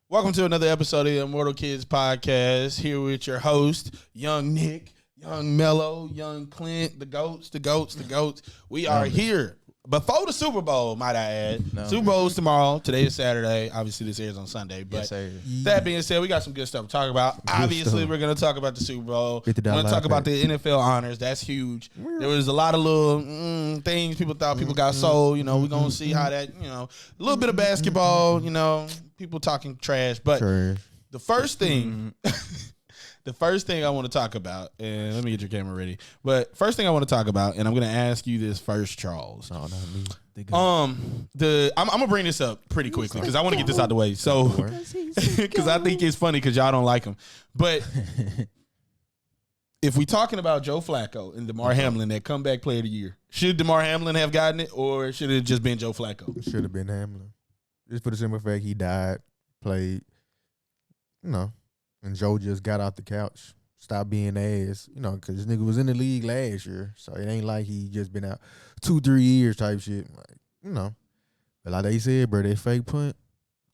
Welcome to another episode of the ImmortalKidz podcast. Here with your host, Young Nick, Young Mello, Young Clint, the goats. We are here before the Super Bowl, might I add. Super Bowl's tomorrow. Today is Saturday. Obviously, this airs on Sunday. But that being said, we got some good stuff to talk about. Obviously, we're going to talk about the Super Bowl. We're going to talk about the NFL honors. That's huge. There was a lot of little things people thought people got sold. You know, we're going to see how that, a little bit of basketball, people talking trash. But the first thing... The first thing I want to talk about, and let me get your camera ready. But first thing I want to talk about, and I'm going to ask you this first, Charles. Oh, not me. I'm gonna bring this up pretty quickly because I want to get this out the way. So, because I think it's funny because y'all don't like him. But if we talking about Joe Flacco and Damar Hamlin, that comeback player of the year, should Damar Hamlin have gotten it, or should it just been Joe Flacco? It should have been Hamlin. Just for the simple fact he died, played, and Joe just got off the couch, stopped being ass, because this nigga was in the league last year. So it ain't like he just been out 2-3 years type shit. Like, But like they said, bro, that fake punt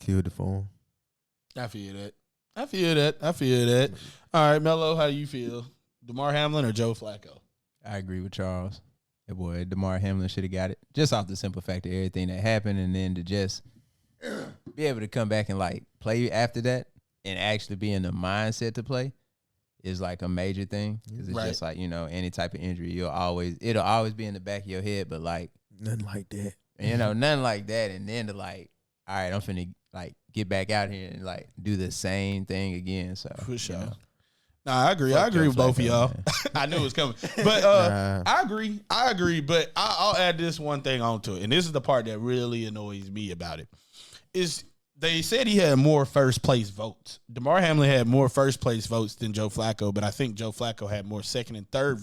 killed the phone. I feel that. All right, Mello, how do you feel? Damar Hamlin or Joe Flacco? I agree with Charles. That boy, Damar Hamlin should have got it. Just off the simple fact of everything that happened, and then to just be able to come back and, play after that. And actually be in the mindset to play is like a major thing. Because it's just like, any type of injury, it'll always be in the back of your head, but nothing like that. Nothing like that. And then to all right, I'm finna get back out here and do the same thing again. So for sure. Nah, I agree. I agree with both of y'all. I knew it was coming. But I agree. But I'll add this one thing onto it. And this is the part that really annoys me about it. Is they said he had more first-place votes. Damar Hamlin had more first-place votes than Joe Flacco, but I think Joe Flacco had more second and third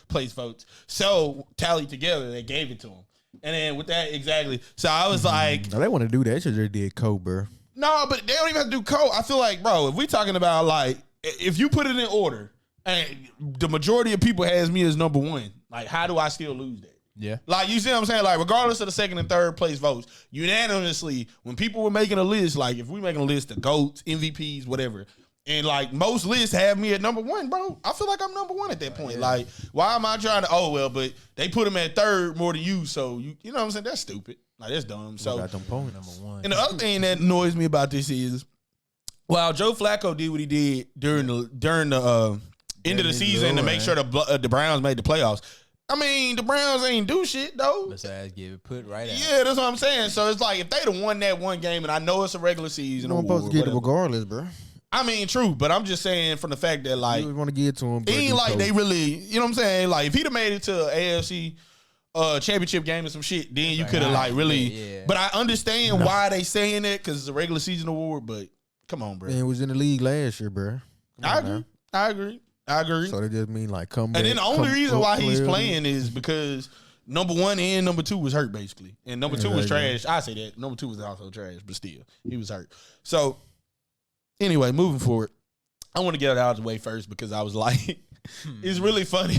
place votes. So, tallied together, they gave it to him. And then with that, exactly. So, I was like... No, they want to do that. They should have did Cobra. No, but they don't even have to do code. I feel like, bro, if we talking about, if you put it in order, and the majority of people has me as number one, how do I still lose that? Yeah. You see what I'm saying? Regardless of the second and third place votes, unanimously, when people were making a list, if we making a list of GOATs, MVPs, whatever, and most lists have me at number one, bro, I feel like I'm number one at that point. Yeah. Why am I trying to, but they put him at third more than you, so you know what I'm saying? That's stupid. That's dumb. So, got them points. Number one. And the other thing that annoys me about this is, while Joe Flacco did what he did during the end of the season to make sure the Browns made the playoffs, the Browns ain't do shit, though. Besides give it put right out. Yeah, that's what I'm saying. So it's if they'd have won that one game, and I know it's a regular season award, supposed to get it regardless, bro. True, but I'm just saying from the fact that, you want to give it to him. It ain't they really, you know what I'm saying? If he'd have made it to an AFC championship game or some shit, then you could have, really. Yeah. But I understand why they saying that, because it's a regular season award, but come on, bro. Man, it was in the league last year, bro. I agree. So they just mean come back. And then the only reason why he's playing is because number one and number two was hurt, basically. And number two was trash. I say that. Number two was also trash, but still, he was hurt. So, anyway, moving forward, I want to get it out of the way first because I was it's really funny.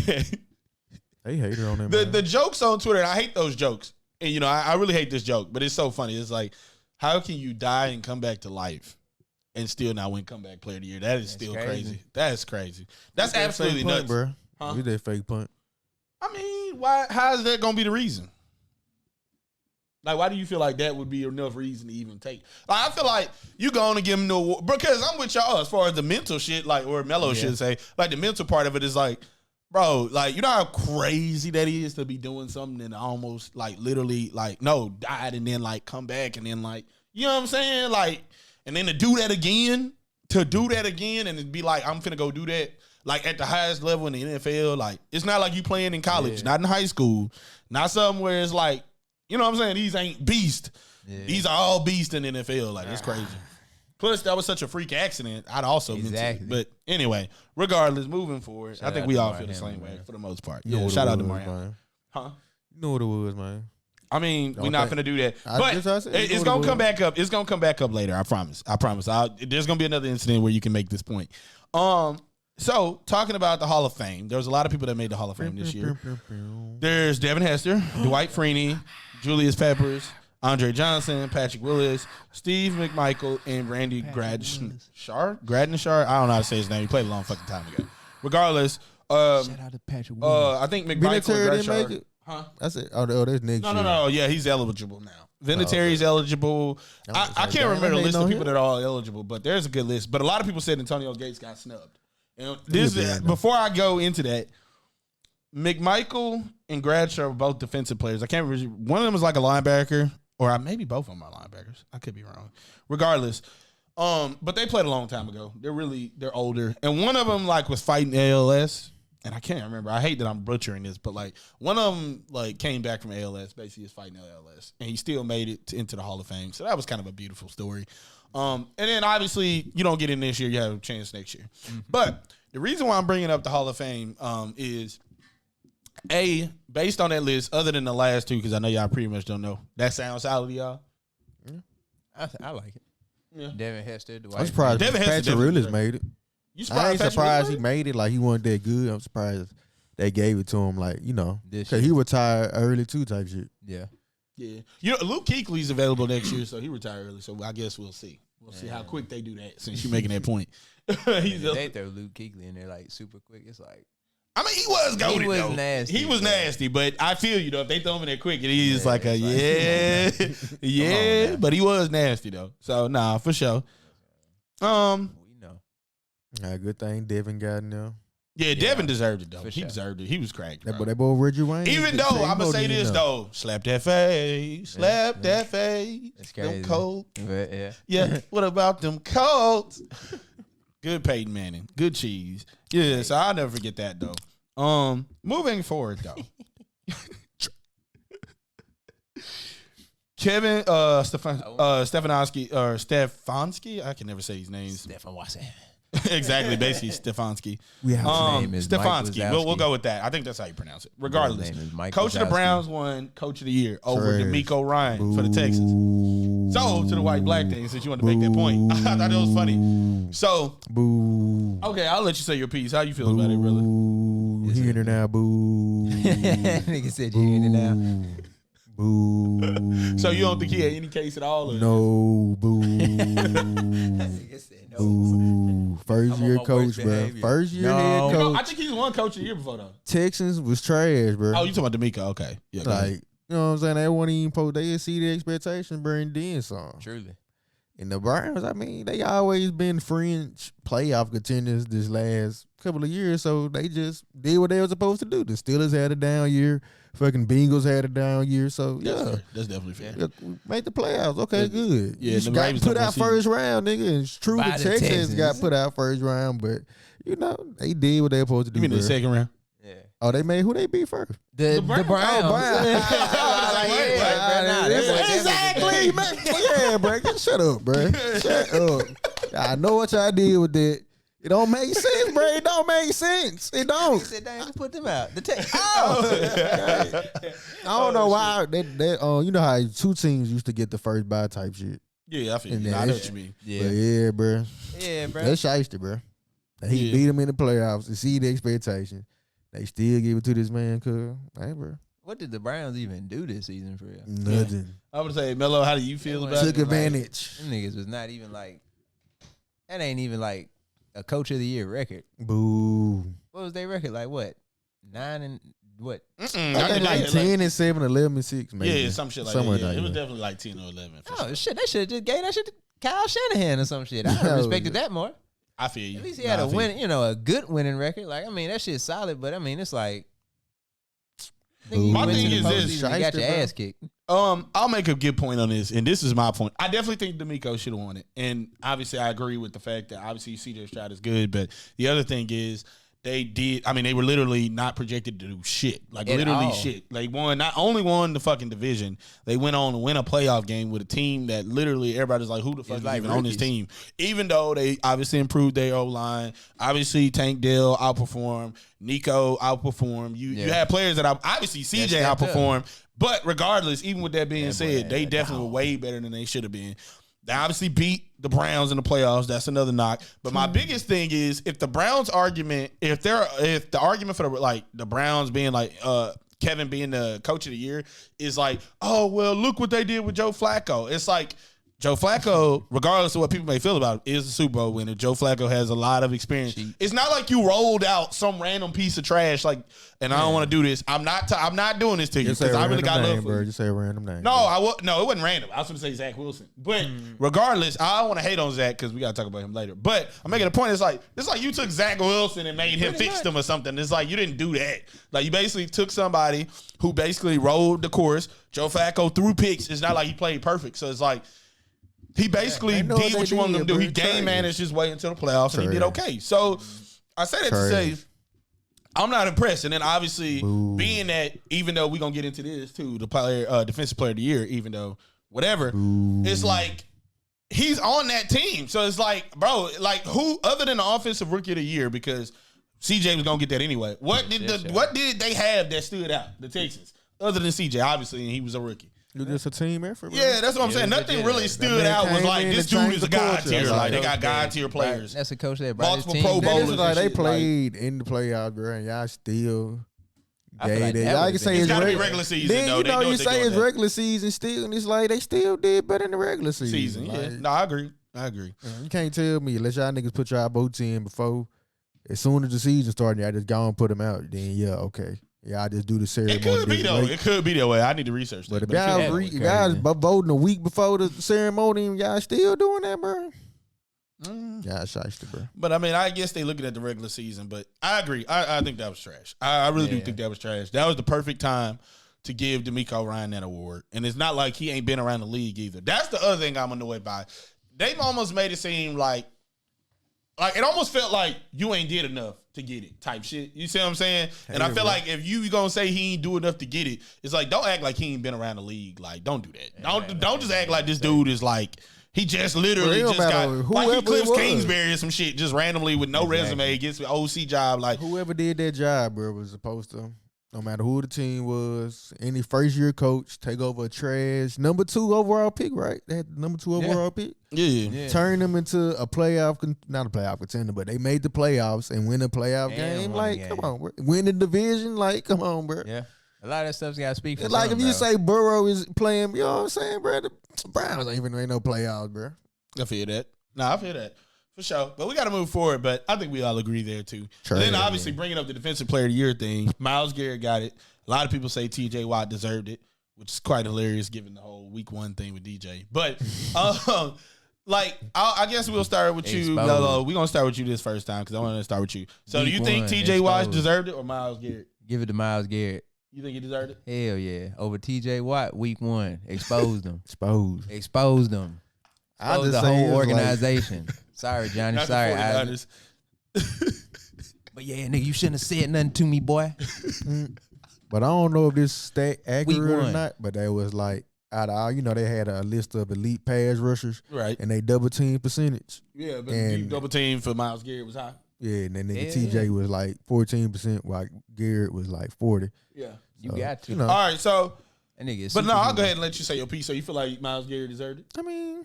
They hate her on him. The jokes on Twitter, and I hate those jokes. And, I really hate this joke, but it's so funny. It's how can you die and come back to life? And still not win comeback player of the year. That's still crazy. That's crazy. That's absolutely nuts, bro. Huh? You that fake punt. Why? How is that gonna be the reason? Why do you feel like that would be enough reason to even take? I feel like you going to give him no award because I'm with y'all as far as the mental shit, or Mello should say, the mental part of it is bro, you know how crazy that is to be doing something and almost literally died and then come back and then you know what I'm saying, and then to do that again and be I'm finna go do that, at the highest level in the NFL, it's not like you playing in college, not in high school, not something where it's you know what I'm saying, these ain't beasts. Yeah. These are all beasts in the NFL. It's crazy. Plus, that was such a freak accident. I'd also mention. But anyway, regardless, moving forward, I think we all feel the same way for the most part. Yeah, shout out to Marion. Huh? You know what it was, man. We're not going to do that. But it's going to come back up. It's going to come back up later. I promise. There's going to be another incident where you can make this point. So, talking about the Hall of Fame, there was a lot of people that made the Hall of Fame this year. There's Devin Hester, Dwight Freeney, Julius Peppers, Andre Johnson, Patrick Willis, Steve McMichael, and Randy Gradnishar. I don't know how to say his name. He played a long fucking time ago. Regardless, Shout out to Patrick Willis. I think McMichael and didn't make Gradnishar. it. Huh? I said, that's next year. No. Yeah, he's eligible now. Vinatieri's eligible. I can't remember the list of people that are all eligible, but there's a good list. But a lot of people said Antonio Gates got snubbed. And before I go into that, McMichael and Gradnishar were both defensive players. I can't remember. One of them was like a linebacker, or maybe both of them are linebackers. I could be wrong. Regardless, but they played a long time ago. They're older, and one of them like was fighting ALS. And I can't remember. I hate that I'm butchering this, but like one of them like came back from ALS, basically is fighting ALS, and he still made it into the Hall of Fame. So that was kind of a beautiful story. And then obviously you don't get in this year, you have a chance next year. Mm-hmm. But the reason why I'm bringing up the Hall of Fame is based on that list, other than the last two, because I know y'all pretty much don't know. That sounds solid to y'all. Yeah. I like it. Yeah. Devin Hester, Dwight. I'm surprised Patrick Willis made it. I ain't surprised he made it. Like, he wasn't that good. I'm surprised they gave it to him. Like, because he retired early too, type shit. Yeah. Luke Kuechly's available next year, so he retired early. So I guess we'll see. We'll see how quick they do that. Since you're making that point, they throw Luke Kuechly in there like super quick. It's like, I mean, he was goated. He was nasty. He was nasty, but I feel if they throw him in there quick, it is like but he was nasty though. So nah, for sure. Good thing Devin got in there. Yeah, Devin deserved it, though. He sure. deserved it. He was cracked. That boy Reggie Wayne. Even though, I'm going to say this, though. Slap that face. Slap that face. It's crazy. Them cold. Yeah. What about them colds? Good Peyton Manning. Good cheese. Yeah, so I'll never forget that, though. Moving forward, though. Kevin Stefanski. I can never say his name. Stefanski. Exactly, basically Stefanski. Stefanski. We'll go with that. I think that's how you pronounce it. Regardless, Coach of the Browns won Coach of the Year over Demeco Ryan for the Texans. So to the white black thing, since you want to make that point, I thought it was funny. So, okay, I'll let you say your piece. How you feel about it, brother? Hearing it now, boo. Nigga said you hearing it now. Boo. So you don't think he had any case at all? Or? No, boo. Boo. First year coach, bro. First year head coach. I think he's won Coach of the Year before, though. Texans was trash, bro. Oh, you talking about Demeco? Okay. Yeah, like, you know what I'm saying? They wouldn't even they see the expectations, bro, and then some. Truly. And the Browns, I mean, they always been fringe playoff contenders this last couple of years, so they just did what they were supposed to do. The Steelers had a down year. Fucking Bengals had a down year, so that's definitely fair. Yeah, make the playoffs. Okay, good. Yeah, you got put out first round, nigga. And it's true the Texans got put out first round, but they did what they were supposed to do. You mean the second round? Yeah. Oh, they made who they beat first? The Browns. Oh, Browns. Exactly, man. Yeah, bro. Shut up, bro. Shut up. I know what y'all did with that. It don't make sense, bro. It don't make sense. It don't. Sit down and put them out. I don't know why. You know how 2 teams used to get the first bye type shit. Yeah, I feel you. I know what you mean. Yeah, bro. Yeah, bro. That's shiesty, bro. He beat them in the playoffs. To see the expectation. They still give it to this man, cuz. Hey, bro. What did the Browns even do this season for real? Nothing. I would say, Melo, how do you feel about it? Took advantage. Them niggas was not even like, that ain't even like a Coach of the Year record. Boo. What was their record? Like what? 9 and what? I think like 10 and 7, 11 and 6, maybe. Yeah, some shit like that. Yeah. It was definitely like 10 or 11. Oh, shit. They should have just gave that shit to Kyle Shanahan or some shit. I would have respected that more. I feel you. At least he had a win, a good winning record. Like, I mean, that shit's solid, but I mean, it's like, my thing is this: you got your ass kicked. I'll make a good point on this, and this is my point. I definitely think Demeco should have won it, and obviously, I agree with the fact that obviously CJ Stroud is good, but the other thing is they were literally not projected to do shit, like literally shit. They not only won the fucking division, they went on to win a playoff game with a team that literally everybody's like, who the fuck is even on this team? Even though they obviously improved their O-line, obviously Tank Dell outperformed, Nico outperformed. You had players that obviously CJ outperformed, but regardless, even with that being said, they definitely were way better than they should have been. They obviously beat the Browns in the playoffs. That's another knock. But my biggest thing is if the Browns argument, if the argument for the Browns being like Kevin being the coach of the year is like, oh, well, look what they did with Joe Flacco. It's like Joe Flacco, regardless of what people may feel about him, is a Super Bowl winner. Joe Flacco has a lot of experience. It's not like you rolled out some random piece of trash, like, and I don't want to do this. I'm not doing this to you because I really got love for you. Just say a random name. No, no, it wasn't random. I was going to say Zach Wilson. But regardless, I don't want to hate on Zach because we got to talk about him later. But I'm making a point. It's like you took Zach Wilson and made him fix them or something. It's like you didn't do that. Like you basically took somebody who basically rode the course. Joe Flacco threw picks. It's not like he played perfect. So it's like, he basically did what you wanted him to do. He game managed his way into the playoffs, and he did okay. So I say that to say I'm not impressed. And then obviously being that, even though we're going to get into this too, the player, defensive player of the year, even though whatever, it's like he's on that team. So it's like, bro, like who other than the offensive rookie of the year, because CJ was going to get that anyway. What did they have that stood out, the Texans, other than CJ, obviously, and he was a rookie? It was just a team effort, bro. Yeah, that's what I'm saying. Nothing really stood out was like, this dude is a God tier. Like, they got God tier players. That's a coach that brought multiple his team. Pro Bowlers. Like, they played in the playoffs, bro, and y'all still gave it. I can say it's got to be regular season, then, though. You know, you say it's regular season still, and it's like they still did better in the regular season. Yeah. Like, No, I agree. You can't tell me, unless y'all niggas put y'all boats in before, as soon as the season started, y'all just go and put them out. Then, yeah, okay. Yeah, I just do the ceremony. It could be, though. It could be that way. I need to research that. But if y'all guys voting a week before the ceremony, y'all still doing that, bro? Yeah, shiesty, bro. But, I mean, I guess they looking at the regular season. But I agree. I think that was trash. I really do think that was trash. That was the perfect time to give Demeco Ryan that award. And it's not like he ain't been around the league either. That's the other thing I'm annoyed by. They've almost made it seem like it almost felt like you ain't did enough to get it type shit. You see what I'm saying? And I feel like if you gonna say he ain't do enough to get it, it's like, don't act like he ain't been around the league. Like, don't do that. Don't just act like this dude is like, he just literally just got, like he Cliff Kingsbury or some shit, just randomly with no resume, gets an OC job. Like, whoever did that job, bro, was supposed to, no matter who the team was, any first-year coach, take over a trash number 2 overall pick, right? They had the number 2 overall pick. Yeah. Turn them into a playoff, not a playoff contender, but they made the playoffs and win a playoff game. Like, come on, bro. Win the division. Like, come on, bro. Yeah. A lot of that stuff's got to speak for it's like if you bro. say Burrow is playing, you know what I'm saying, bro? The Browns ain't even ain't no playoffs, bro. I feel that. I feel that. For sure. But we got to move forward, but I think we all agree there, too. And then, obviously, bringing up the defensive player of the year thing, Myles Garrett got it. A lot of people say T.J. Watt deserved it, which is quite hilarious given the whole week 1 thing with DJ. But, I guess we'll start with you. We're going to start with you this first time because I want to start with you. So, do you think T.J. Watt deserved it or Myles Garrett? Give it to Myles Garrett. You think he deserved it? Hell yeah. Over T.J. Watt, week 1. Exposed him. Exposed them. I just the whole organization. Sorry, Johnny. Not sorry. But yeah, nigga, you shouldn't have said nothing to me, boy. But I don't know if this stat accurate or not, but they was like, out of all, they had a list of elite pass rushers. Right. And they double team percentage. Yeah, but the double team for Myles Garrett was high. Yeah, and then nigga TJ was like 14%, while Garrett was like 40. Yeah. You got to. All right, so. But no, I'll go ahead and let you say your piece. So you feel like Myles Garrett deserved it? I mean,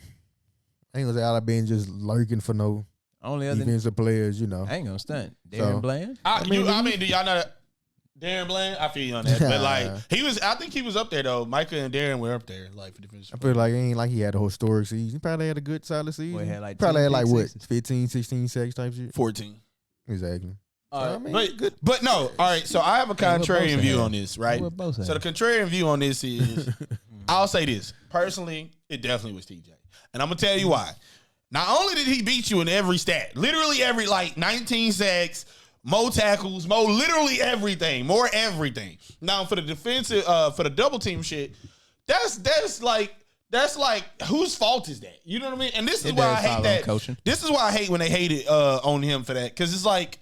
I ain't gonna say I've been just lurking for no only other defensive players, I ain't gonna stunt. Darren Bland? I mean, do y'all know Darren Bland? I feel you on that. But I think he was up there though. Micah and Darren were up there, like for defensive. I feel like it ain't like he had a historic season. He probably had a good solid season. Boy, had like probably had like what, 15, 16 sacks type shit? 14. Exactly. But no, all right. So I have a contrarian view on this, right? So the contrarian view on this is, I'll say this personally, it definitely was TJ, and I'm gonna tell you why. Not only did he beat you in every stat, literally every 19 sacks, more tackles, literally everything, more everything. Now for the defensive, for the double team shit, that's like whose fault is that? You know what I mean? And this is why I hate that. Coaching. This is why I hate when they hate it on him for that, because it's like,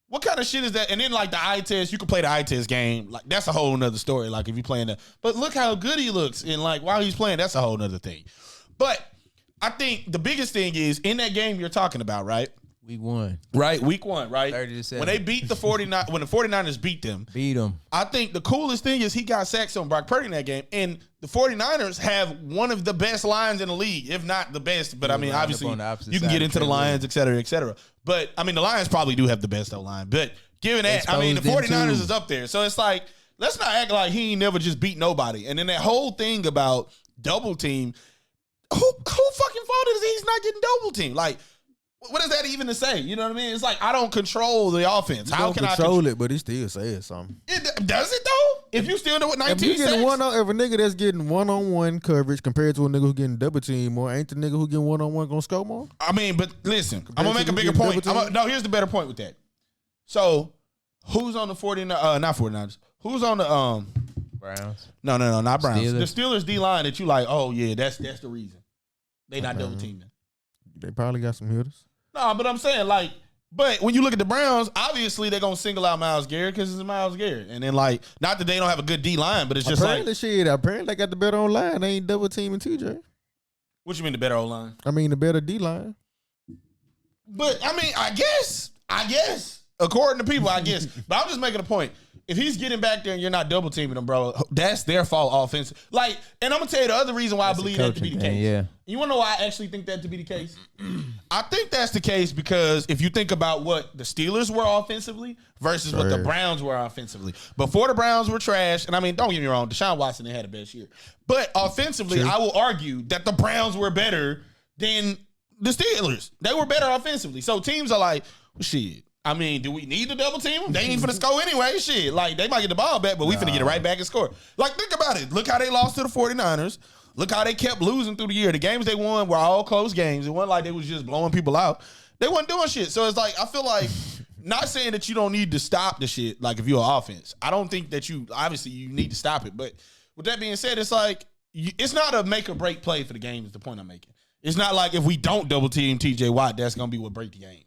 what kind of shit is that? And then like the eye test, you can play the eye test game. Like that's a whole nother story. Like if you playing the, but look how good he looks. And like while he's playing, that's a whole nother thing. But I think the biggest thing is in that game you're talking about, right? Week 1. Right, week 1, right? 30-7. When they beat the 49, when the 49ers beat them. I think the coolest thing is he got sacks on Brock Purdy in that game. And the 49ers have one of the best lines in the league, if not the best. But I mean, obviously, you can get into the Lions, et cetera, et cetera. But I mean, the Lions probably do have the best O-line. But given that, I mean, the 49ers is up there. So it's like let's not act like he ain't never just beat nobody. And then that whole thing about double team, who fucking fault is he's not getting double team? Like, what does that even to say? You know what I mean? It's like, I don't control the offense. How can I control it? But he still says something. Does it though? If you still know what 19 if a nigga that's getting one-on-one coverage compared to a nigga who getting double team more, ain't the nigga who getting one-on-one gonna score more? I mean, but listen, I'm gonna make a bigger point. No, here's the better point with that. So, who's on the 49? Not 49ers. Who's on the Browns? No, not Browns. Steelers. The Steelers D line that you like. Oh yeah, that's the reason they not double teaming. They probably got some hitters. No, but I'm saying like, but when you look at the Browns, obviously they're gonna single out Myles Garrett because it's Myles Garrett, and then like, not that they don't have a good D line, but it's just apparently they got the better O line. They ain't double teaming TJ. What you mean the better O line? I mean the better D line. But I mean, I guess according to people, I guess. But I'm just making a point. If he's getting back there and you're not double teaming him, bro, that's their fault offensive. Like, and I'm gonna tell you the other reason why I believe that to be the case. Yeah. You wanna know why I actually think that to be the case? I think that's the case because if you think about what the Steelers were offensively versus what the Browns were offensively. Before the Browns were trash, and I mean, don't get me wrong, Deshaun Watson, they had the best year. But offensively, I will argue that the Browns were better than the Steelers. They were better offensively. So teams are like, well, shit. I mean, do we need to double team them? They ain't finna score anyway. Shit. Like, they might get the ball back, but we finna get it right back and score. Like, think about it. Look how they lost to the 49ers. Look how they kept losing through the year. The games they won were all close games. It wasn't like they was just blowing people out. They wasn't doing shit. So it's like, I feel like, not saying that you don't need to stop the shit, like if you're an offense. I don't think that obviously you need to stop it. But with that being said, it's like, it's not a make or break play for the game is the point I'm making. It's not like if we don't double team TJ Watt, that's going to be what break the game.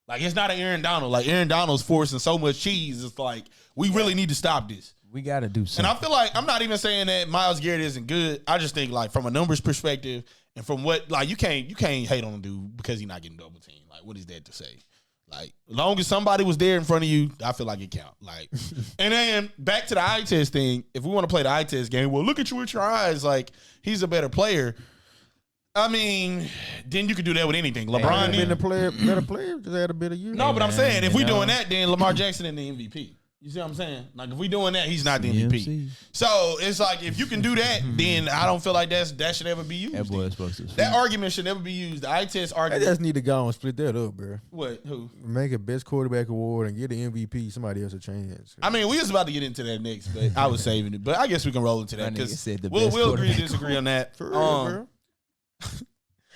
Like, it's not an Aaron Donald. Like, Aaron Donald's forcing so much cheese. It's like, we really need to stop this. We got to do something. And I feel like, I'm not even saying that Myles Garrett isn't good. I just think, like, from a numbers perspective and from what, like, you can't hate on a dude because he's not getting double teamed. Like, what is that to say? Like, as long as somebody was there in front of you, I feel like it count. Like, and then back to the eye test thing. If we want to play the eye test game, well, look at you with your eyes. Like, he's a better player. I mean, then you could do that with anything. LeBron been a better player, just had a better year. No, but I'm saying if we doing that, then Lamar Jackson in the MVP. You see what I'm saying? Like, if we doing that, he's not the MVP. So it's like, if you can do that, then I don't feel like that should ever be used. That boy is supposed to. That argument should never be used. The eye test argument. They just need to go and split that up, bro. What? Who? Make a best quarterback award and get an MVP. Somebody else a chance. I mean, we was about to get into that next, but I was saving it. But I guess we can roll into that because we'll agree to disagree on that. For real, bro.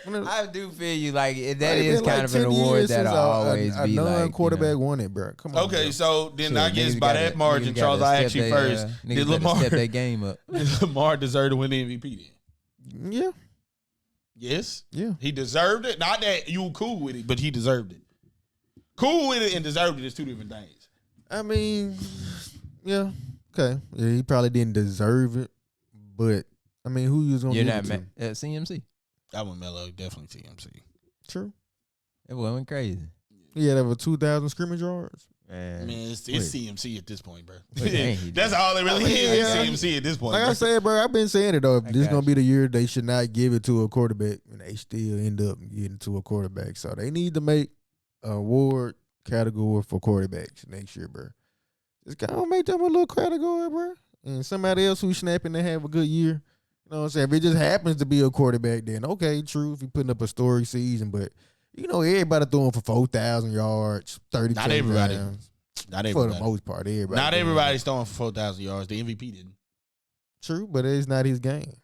I do feel you like that is kind of an award that'll always be like. A non-quarterback won it, bro. Come on. Okay, bro. So then I guess by that margin, Charles, I asked you first. Did Lamar step that game up? Did Lamar deserve to win the MVP then? Yeah. Yes. Yeah. He deserved it. Not that you were cool with it, but he deserved it. Cool with it and deserved it is two different things. I mean, yeah. Okay. Yeah, he probably didn't deserve it, but I mean, who you was gonna? You're not mad at CMC. That one, Melo, definitely TMC. True. It went crazy. He had over 2,000 scrimmage yards. Man, it's CMC at this point, bro. Wait, That's all it really is. Yeah. CMC at this point. Like bro. I said, bro, I've been saying it though. If this is gonna be the year they should not give it to a quarterback, and they still end up getting to a quarterback. So they need to make an award category for quarterbacks next year, bro. Just gotta make them a little category, bro. And somebody else who's snapping to have a good year. You know what I'm saying? If it just happens to be a quarterback, then okay, true. If you're putting up a story season, but you know, everybody throwing for 4,000 yards, 30 Not everybody. touchdowns. Not everybody. For the most part, everybody. Not everybody's throwing for 4,000 yards. The MVP didn't. True, but it's not his game.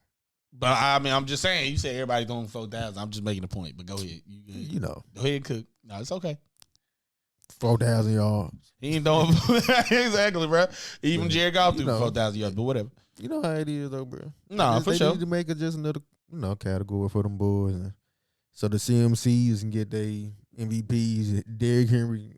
But I mean, I'm just saying. You said everybody throwing for 4,000. I'm just making a point. But go ahead. You know, go ahead, Cook. No, it's okay. 4,000 yards. He ain't throwing exactly, bro. Even Jared Goff threw for 4,000 yards. But whatever. You know how it is, though, bro. No, for sure. They need to make it just another, category for them boys. And so the CMCs can get their MVPs. Derrick Henry,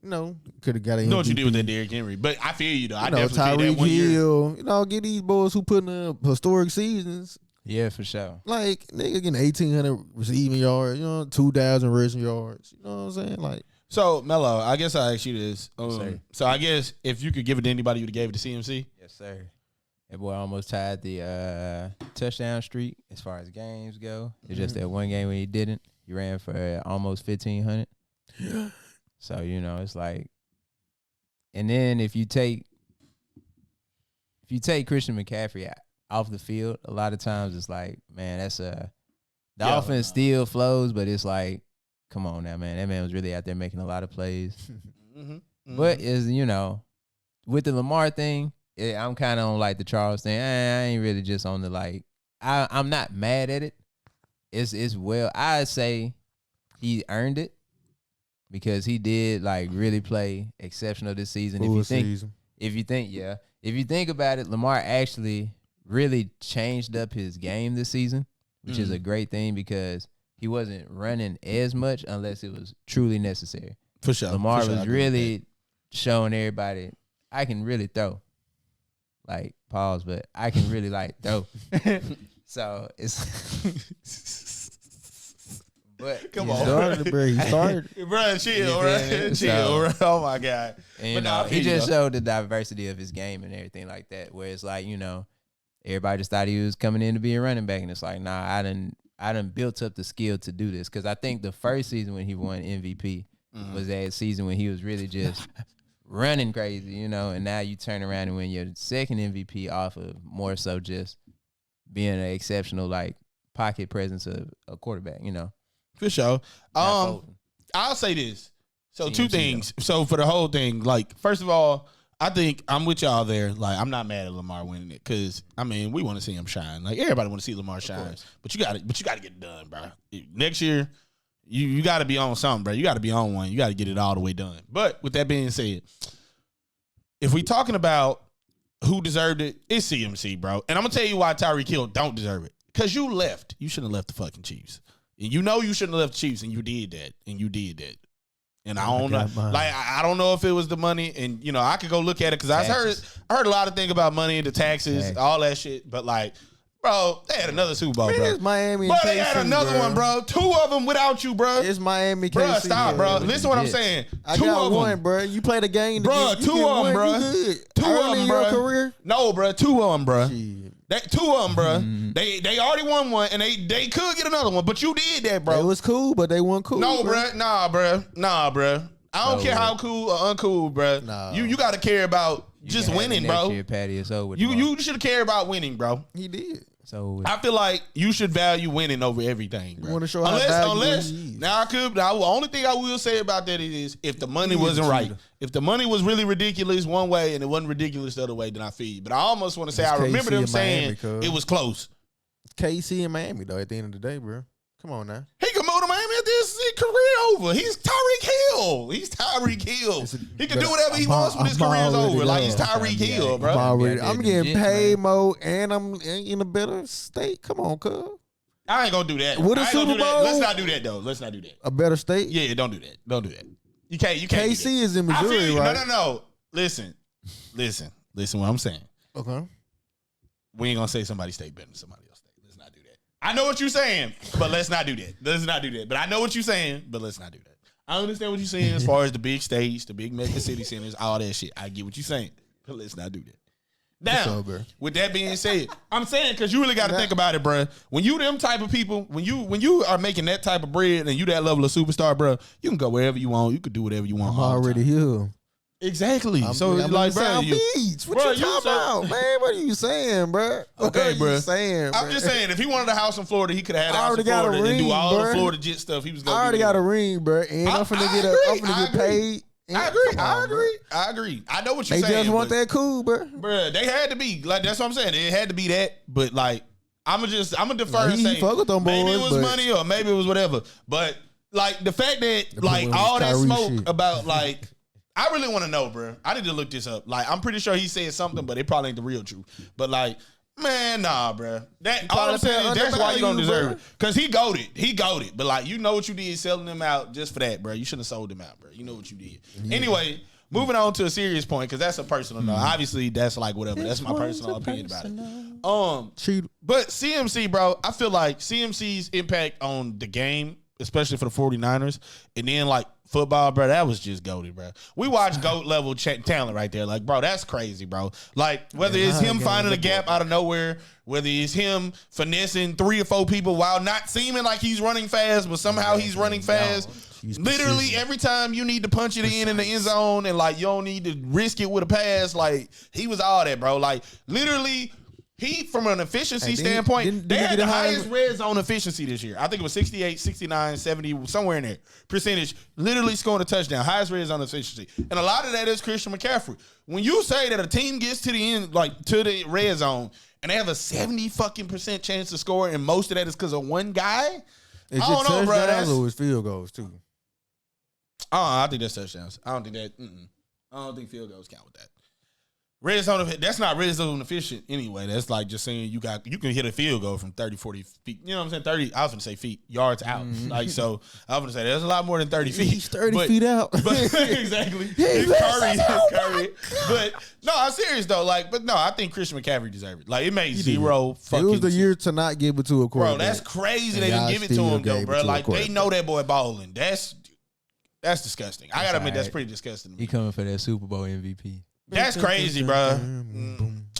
could have got an MVP. You know what you did with that Derrick Henry. But I feel you, though. I definitely feel that Tyreek 1 Hill, get these boys who putting up historic seasons. Yeah, for sure. Like, nigga getting 1,800 receiving yards, 2,000 rushing yards. You know what I'm saying? Like, so, Melo, I guess I'll ask you this. So I guess if you could give it to anybody, you would have gave it to CMC? Yes, sir. That boy almost tied the touchdown streak as far as games go. It's just that one game when he didn't. He ran for almost 1,500. Yeah. So, it's like, and then if you take if you take Christian McCaffrey off the field, a lot of times it's like, man, the offense still flows, but it's like, come on now, man. That man was really out there making a lot of plays. But with the Lamar thing, I'm kind of on like the Charles thing. I ain't really just on the like. I'm not mad at it. It's well. I'd say he earned it because he did like really play exceptional this season. If you think about it, Lamar actually really changed up his game this season, which is a great thing because he wasn't running as much unless it was truly necessary. For sure. Lamar was really showing everybody, I can really throw. Like, pause, but I can really like throw. So it's but come He on. started, bro. He started. Bro, chill, bro. Chill, bro. Oh my God. And, he just showed the diversity of his game and everything like that. Where it's like, everybody just thought he was coming in to be a running back, and it's like, nah, I done built up the skill to do this. Because I think the first season when he won MVP was that season when he was really just running crazy, and now you turn around and win your second MVP off of more so just being an exceptional like pocket presence of a quarterback, For sure. I'll say this. So two things. So for the whole thing, like, first of all, I think I'm with y'all there. Like, I'm not mad at Lamar winning it because we want to see him shine. Like, everybody want to see Lamar shine, but you got to get it done, bro. Next year, you got to be on something, bro. You got to be on one. You got to get it all the way done. But with that being said, if we talking about who deserved it, it's CMC, bro. And I'm gonna tell you why Tyreek Hill don't deserve it. Because you left. You shouldn't have left the fucking Chiefs. And you shouldn't have left the Chiefs, and you did that. And I don't know. Like, I don't know if it was the money. And, I could go look at it because I heard a lot of things about money, the taxes, all that shit. But, like, bro, they had another Super Bowl, bro. It's Miami and bro, KC, they had another one, bro. Two of them without you, bro. It's Miami, KC. Bro, stop, bro. Listen to what I'm saying. I two got of one, them. bro. You play the game. Bro, two of them, bro. Two of them, bro. Career? No, bro. Two of them, bro. Shit. Two of them, bro. They already won one, and they could get another one, but you did that, bro. It was cool, but they weren't cool. No, bro. Nah, bro. I don't care how cool or uncool, bro. Nah. You got to care about just winning, bro. You should care about winning, bro. He did. So I feel like you should value winning over everything, bro. You want to show how valuable he is. Now the only thing I will say about that is if the money wasn't right, if the money was really ridiculous one way and it wasn't ridiculous the other way, then I feel you. But I almost want to say I remember them saying it was close. KC in Miami though. At the end of the day, bro. Come on now. He can move to Miami at this career over. He's Tyreek Hill. He can do whatever he wants when his career's over. Like, he's Tyreek Hill, bro. I'm getting paid more, and I'm in a better state. Come on, cuz. I ain't gonna do that. With a Super Bowl? Let's not do that, though. Let's not do that. A better state? Yeah, don't do that. Don't do that. You can't. KC is in Missouri, right? No. Listen what I'm saying. Okay. We ain't gonna say somebody's state better than somebody else's state. Let's not do that. I know what you're saying, but let's not do that. But I know what you're saying, but let's not do that. I understand what you're saying as far as the big states, the big mega city centers, all that shit. I get what you're saying, but let's not do that. Now, with that being said, I'm saying because you really got to think about it, bro. When you them type of people, when you are making that type of bread and you that level of superstar, bro, you can go wherever you want. You can do whatever you want. I'm already here. Exactly. I'm like, bro, South Beach. What you talking about, man? What are you saying, bro? Okay, bro. I'm just saying, if he wanted a house in Florida, he could have had a house in Florida and do all the Florida jet stuff. He was going to do. I already got a ring, bro, and I'm finna get paid. I agree. I know what you're saying. They just want that cool, bro. Bro, they had to be. Like, that's what I'm saying. It had to be that. But, like, I'm going to defer and say maybe it was money or maybe it was whatever. But, like, the fact that, like, all that smoke about, like, I really want to know, bro. I need to look this up. Like, I'm pretty sure he said something, but it probably ain't the real truth. But, like, man, nah, bro. All I'm saying is that's why you don't deserve it. Because he goated. But, like, you know what you did selling them out just for that, bro. You shouldn't have sold them out, bro. You know what you did. Yeah. Anyway, moving on to a serious point, because that's a personal note. Obviously, that's like whatever. That's my personal opinion about it. But CMC, bro, I feel like CMC's impact on the game, especially for the 49ers, and then, like, football, bro, that was just goated, bro. We watch GOAT level talent right there. Like, bro, that's crazy, bro. Like, whether it's him finding a gap out of nowhere, whether it's him finessing 3 or 4 people while not seeming like he's running fast, but somehow he's running fast, Literally every time you need to punch it in the end zone and like you don't need to risk it with a pass, like he was all that, bro. Like literally, he from an efficiency standpoint, they had the highest red zone efficiency this year. I think it was 68, 69, 70, somewhere in there. Percentage, literally scoring a touchdown, highest red zone efficiency. And a lot of that is Christian McCaffrey. When you say that a team gets to the end, like to the red zone, and they have a 70% chance to score, and most of that is because of one guy. Is I don't know, bro. That's or field goals too. I think that's touchdowns. I don't think that. I don't think field goals count with that. Red zone, that's not red zone efficient anyway. That's like just saying you can hit a field goal from 30, 40 feet. You know what I'm saying? 30, I was going to say feet, yards out. Like, so I was going to say there's a lot more than 30 feet. He's 30 feet out. But exactly. He's Curry. But no, I'm serious though. Like, but no, I think Christian McCaffrey deserved it. Like, it made zero fucking It was the year to not give it to a quarterback. Bro, that's crazy they didn't give it to him though, bro. Like, they know that boy balling. That's disgusting. I got to admit, that's pretty disgusting. He coming for that Super Bowl MVP. That's crazy, bro.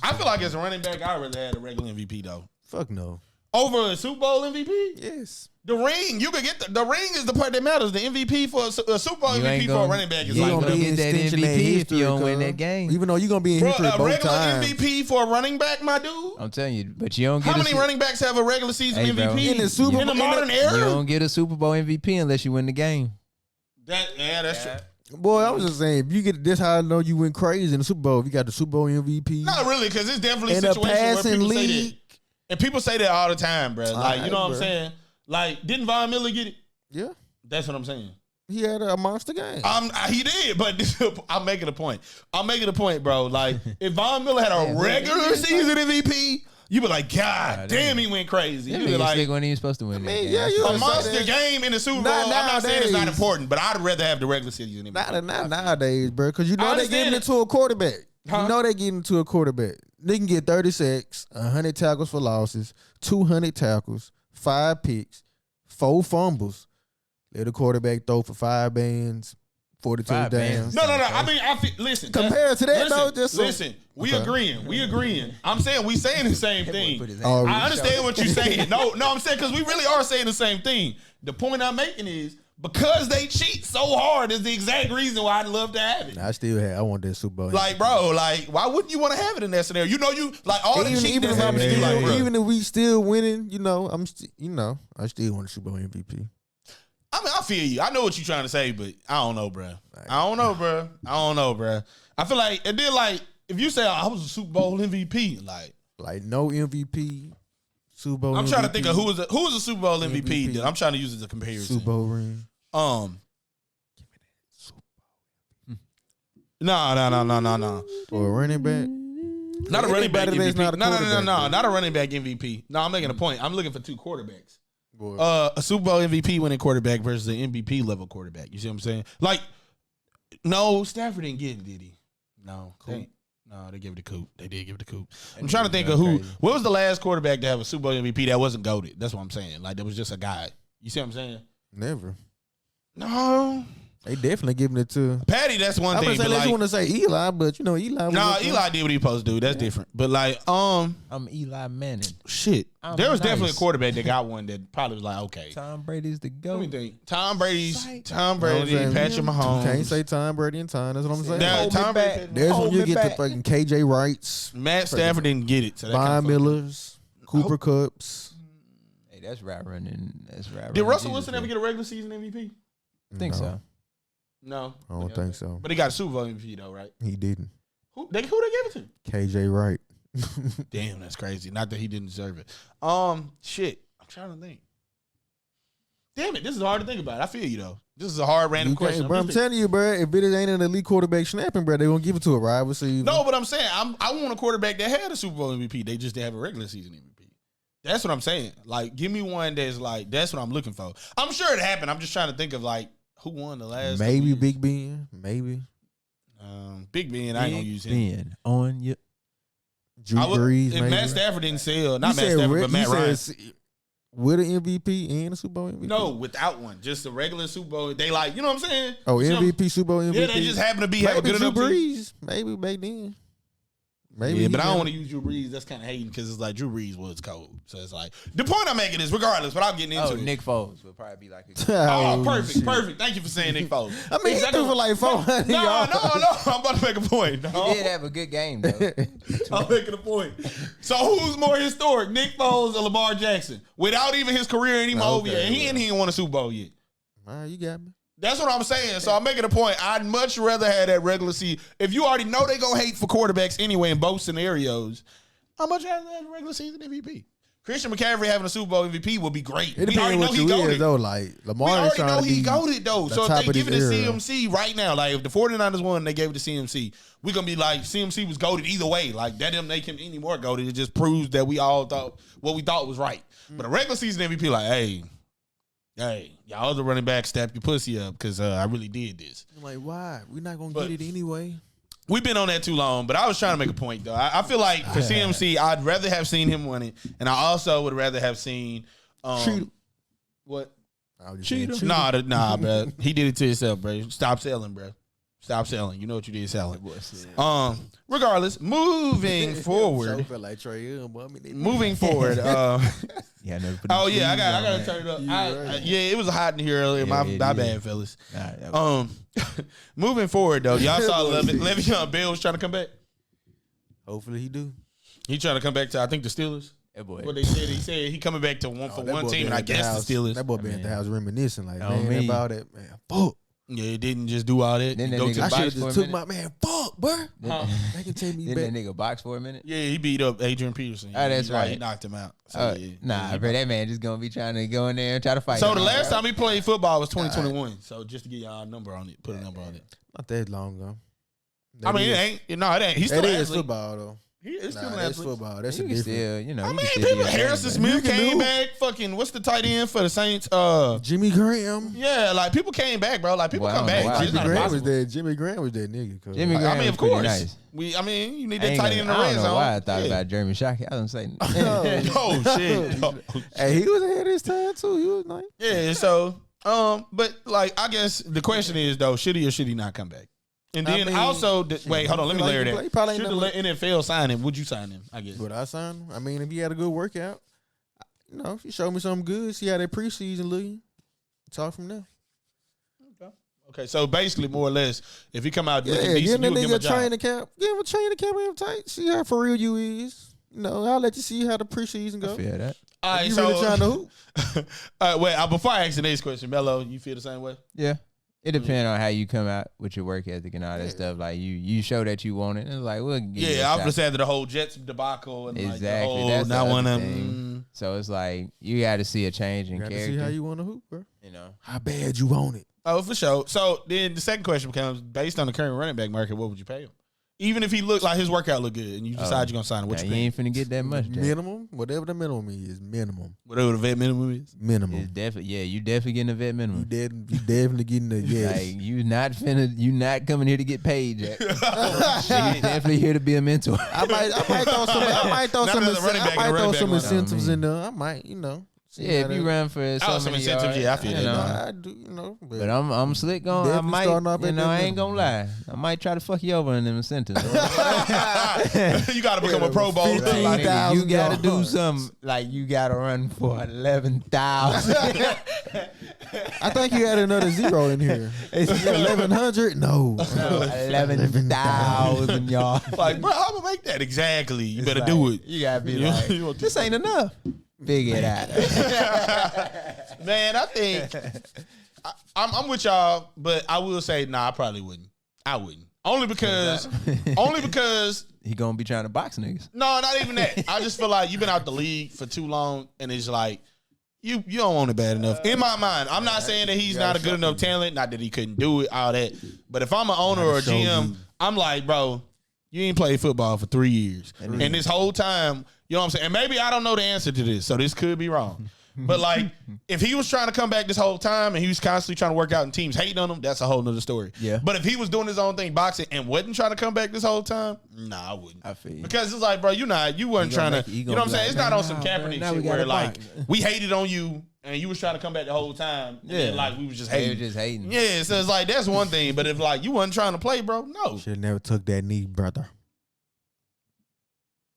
I feel like as a running back, I'd rather have a regular MVP though. Fuck no. Over a Super Bowl MVP? Yes. The ring, you could get the ring is the part that matters. The MVP for a Super Bowl MVP for a running back is you like ain't gonna get that MVP if you don't win that game. Even though you're gonna be in history both regular times. MVP for a running back, my dude. I'm telling you, but you don't get. How many running backs have a regular season MVP in the Super Bowl in the modern era? You don't get a Super Bowl MVP unless you win the game. That's true. Boy, I was just saying, if you get this, how I know you went crazy in the Super Bowl. If you got the Super Bowl MVP, not really, because it's definitely in situations a where passing people league. say that, and people say that all the time, bro. Like, you know what I'm bro. saying? Like, didn't Von Miller get it? Yeah, that's what I'm saying. He had a monster game. He did, but I'm making a point. Bro. Like, if Von Miller had a regular season MVP, you be like, God damn, he went crazy. You be like, when he was supposed to win. A monster game in the Super Bowl. I'm not saying it's not important, but I'd rather have the regular season MVP. Not nowadays, bro, because you know they getting into a quarterback. Huh? You know they getting into a quarterback. They can get 30 sacks, 100 tackles for losses, 200 tackles, 5 picks, 4 fumbles. Let the quarterback throw for 5 bands, 40 touchdowns. No. I mean, listen. Compared to that, though, just listen. We agreeing. I'm saying we saying the same thing. Oh, I understand what you're saying. No, I'm saying because we really are saying the same thing. The point I'm making is because they cheat so hard is the exact reason why I'd love to have it. I want that Super Bowl. Like, bro, like, why wouldn't you want to have it in that scenario? You know, you like all the cheating that's happening. Even if we still winning, you know, I still want a Super Bowl MVP. I mean, I feel you. I know what you're trying to say, but I don't know, bro. I don't know, bro. I feel like, and then like, if you say I was a Super Bowl MVP, like no MVP, Super Bowl. I'm MVP, trying to think of who was a Super Bowl MVP that I'm trying to use as a comparison. Super Bowl ring. No. For a running back. Not a running back MVP. Not a No. Not a running back MVP. No, I'm making a point. I'm looking for 2 quarterbacks. A Super Bowl MVP winning quarterback versus an MVP level quarterback. You see what I'm saying? Like, no, Stafford didn't get it, did he? No. They gave it to Coop. They did give it to Coop. I'm trying to think of what was the last quarterback to have a Super Bowl MVP that wasn't goated? That's what I'm saying. Like, that was just a guy. You see what I'm saying? Never. No. They definitely giving it to Patty. That's one thing. Unless you want to say Eli, but you know Eli. Eli did what he supposed to do. That's different. But like, I'm Eli Manning. Shit. There was definitely a quarterback that got one that probably was like, okay. Tom Brady's the GOAT. Let me think. Tom Brady, Patrick Mahomes. Can't say Tom Brady and Tom. That's what I'm saying. There's when you get the fucking KJ Wrights. Matt Stafford didn't get it. So Von Millers, Cooper Kupps. Hey, that's right running. Did Russell Wilson ever get a regular season MVP? I think so. No, I don't think so. But he got a Super Bowl MVP though, right? He didn't. Who they gave it to? KJ Wright. Damn, that's crazy. Not that he didn't deserve it. Shit. I'm trying to think. Damn it, this is hard to think about. I feel you though. This is a hard random question. Bro, I'm telling you, bro, if it ain't an elite quarterback snapping, bro, they gonna give it to a rival receiver. No, but I'm saying I want a quarterback that had a Super Bowl MVP. They just didn't have a regular season MVP. That's what I'm saying. Like, give me one that's like, that's what I'm looking for. I'm sure it happened. I'm just trying to think of like who won the last. Maybe Big Ben. Maybe. Big Ben. I ain't gonna use him. Ben on you. Drew Brees. If Matt Stafford didn't sell, not Matt Stafford, but Matt Ryan. With an MVP and a Super Bowl MVP? No, without one. Just a regular Super Bowl. They like, you know what I'm saying? Oh, MVP, Super Bowl MVP? Yeah, they just happen to be having good enough Drew Brees. Maybe back then. Maybe. Yeah, but I don't want to use Drew Brees. That's kind of hating because it's like Drew Brees was cold. So it's like the point I'm making is regardless, without getting into it. Nick Foles would probably be like a Perfect. Thank you for saying Nick Foles. I mean, he threw for like 400 No, yards. I'm about to make a point. No. He did have a good game, though. I'm making a point. So who's more historic, Nick Foles or Lamar Jackson? Without even his career anymore over yet. He ain't won a Super Bowl yet. All right, you got me. That's what I'm saying. So I'm making a point. I'd much rather have that regular season. If you already know they gonna hate for quarterbacks anyway in both scenarios, I'd much rather have a regular season MVP. Christian McCaffrey having a Super Bowl MVP would be great. It We already depends know what he you goated. is, though. Like, Lamar We is already trying know to he be goated, though. the So top if they of give it to this era. CMC right now, like if the 49ers won and they gave it to CMC, we're going to be like, CMC was goated either way. Like, that didn't make him any more goated. It just proves that we all thought what we thought was right. But a regular season MVP, like, hey, y'all other running back, step your pussy up because I really did this. I'm like, why? We're not going to get it anyway. We've been on that too long, but I was trying to make a point, though. I feel like for CMC, I'd rather have seen him win it, and I also would rather have seen what? Cheetah. Nah, bro. He did it to himself, bro. Stop selling, bro. Stop selling. You know what you did selling. Regardless, moving forward. Felt like Trey Young, but I mean, Moving forward. I I gotta turn it up. It was hot in here earlier. My bad, fellas. Moving forward though, y'all saw Le'Veon Bell was trying to come back. Hopefully he do. He trying to come back to I think the Steelers. That boy. What they said, he said he coming back to one team, and I guess the Steelers. That boy been at the house reminiscing, like, On man, me. about it, man. Fuck. Yeah, it didn't just do all that. Then that Go nigga to the I box should have for a just took minute. my man. Fuck, bro. They can take me Didn't back. that nigga box for a minute? Yeah, he beat up Adrian Peterson. Oh, that's right. He knocked him out. So, Bro, that man just gonna be trying to go in there and try to fight. So the last time he played football was 2021. So just to get y'all a number on it, put a number on it. Not that long ago. I mean, it ain't. No, it ain't. He's still That an is athlete. football though. He is still an That's athlete. football. That's you a can different. still, you know. I you mean, can still people. be a Harrison game, Smith You can came do. back. Fucking, what's the tight end for the Saints? Jimmy Graham. Yeah, like people came back, bro. Like people Well, I come don't back. know why. It's Jimmy not Graham was impossible. there. Jimmy Graham was that nigga. cuz. Jimmy Graham I mean, was of pretty course. nice. You need I that ain't tight end in the gonna- I red don't zone. know why I thought Yeah. about Jeremy Shockey. I don't say. Oh shit. Oh, Hey, he was ahead of his time too. He was nice. yeah. So, but like, I guess the question is though, should he or should he not come back? And I then mean, also, wait, hold on, let me like layer he that. play- he probably ain't Should the never- NFL sign him? Would you sign him? I guess. Would I sign him? I mean, if he had a good workout, if you show me something good, see how that preseason looking, talk from there. Okay, so basically, more or less, if he come out Yeah, looking give decent, that you would give him nigga a a job. training camp. Give him a training camp in tight. See how for real you is. I'll let you see how the preseason I go. feel that. All right, You so really trying to hoop? wait, before I ask the next question, Melo, you feel the same way? Yeah. It depends on how you come out with your work ethic and all that stuff. Like you show that you want it, and it's like we'll give you a Yeah, shot. obviously after the whole Jets debacle and like the Exactly. whole That's the not other one of thing. them. So it's like you got to see a change in You got to character. see how you want to hoop, bro. you know. How bad you want it? Oh, for sure. So then the second question becomes, based on the current running back market, what would you pay him? Even if he looked like his workout looked good and you decide you're going to sign him, what Now, you you pay him? ain't finna get that much. Jack. Minimum, whatever the minimum is, minimum. Whatever the vet minimum is. Minimum. It's definitely you definitely getting a vet You minimum. definitely getting the yes. Like you not coming here to get paid, Jack. You definitely here to be a mentor. I might throw Not some another running back and a running back one. incentives in there. I might, see Yeah, how if you that- run for so some many incentives, yards, yeah, I feel you that. know. I do, But I'm slick on. I Definitely might, starting off at I that ain't gonna minimum. lie. I might try to fuck you over in them incentives. You got to become a Pro Bowl. $15,000. Like, nigga, you gotta do yards. something. Like you gotta run for 11,000. I think you had another zero in here. It's 1,100. No, 11,000 yards. Like, bro, how am I make that? Exactly. You better Like, do it. You gotta be You like, want this ain't enough. Figure it out. Man, I think I'm with y'all, but I will say, nah, I probably wouldn't. I wouldn't. Only because He gonna be trying to box niggas. no, not even that. I just feel like you've been out the league for too long, and it's like you don't want it bad enough. In my mind, I'm not saying that he's not a good enough talent, not that he couldn't do it, all that. But if I'm an owner or a show GM, me. I'm like, bro, you ain't played football for 3 years, and this whole time, you know what I'm saying? And maybe I don't know the answer to this, so this could be wrong. But like, if he was trying to come back this whole time and he was constantly trying to work out and teams hating on him, that's a whole nother story. Yeah. But if he was doing his own thing, boxing, and wasn't trying to come back this whole time, nah, I wouldn't. I feel you. Because it's like, bro, you weren't He trying gonna to, make it- he you know what I'm gonna be saying? like, It's not on some nah, Kaepernick now we shit gotta where like, box. we hated on you and you was trying to come back the whole time. And then, like, we was just They hating. were just hating. Yeah, so it's like, that's one thing. But if like, you wasn't trying to play, bro, no. should have never took that knee, brother.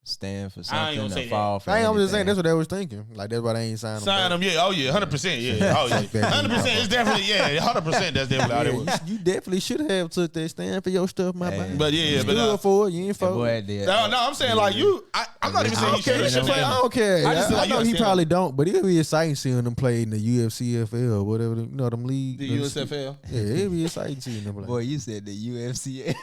stand for I ain't something, gonna or say fall for I'm just saying anything. that's what they was thinking. Like that's why they ain't signed him. Sign him, yeah. Oh yeah, 100%, yeah. Oh yeah, 100%. It's definitely 100%. That's definitely how they was. You definitely should have took that stand for your stuff, my man. But yeah, but Good for it. You ain't That for boy it. did. no, I'm saying like you. I'm not even saying he should have. I don't care. I just feel I like know you he gotta probably don't, but it'll be exciting seeing them play in the UFCFL or whatever. You know them league. The USFL. Yeah, it'll be exciting seeing them play. Boy, you said the UFC.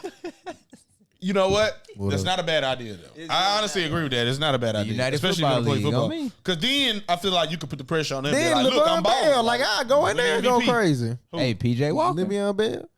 You know what? What That's up? not a bad idea though. I honestly agree with that. It's not a bad idea, United especially Football when you play League, football. on me. Because then I feel like you could put the pressure on them. Be Then like, look, I'm LeBron Bell, balling. like I go in there and go MVP. crazy. Hey, PJ Walker. Le'Veon Bell.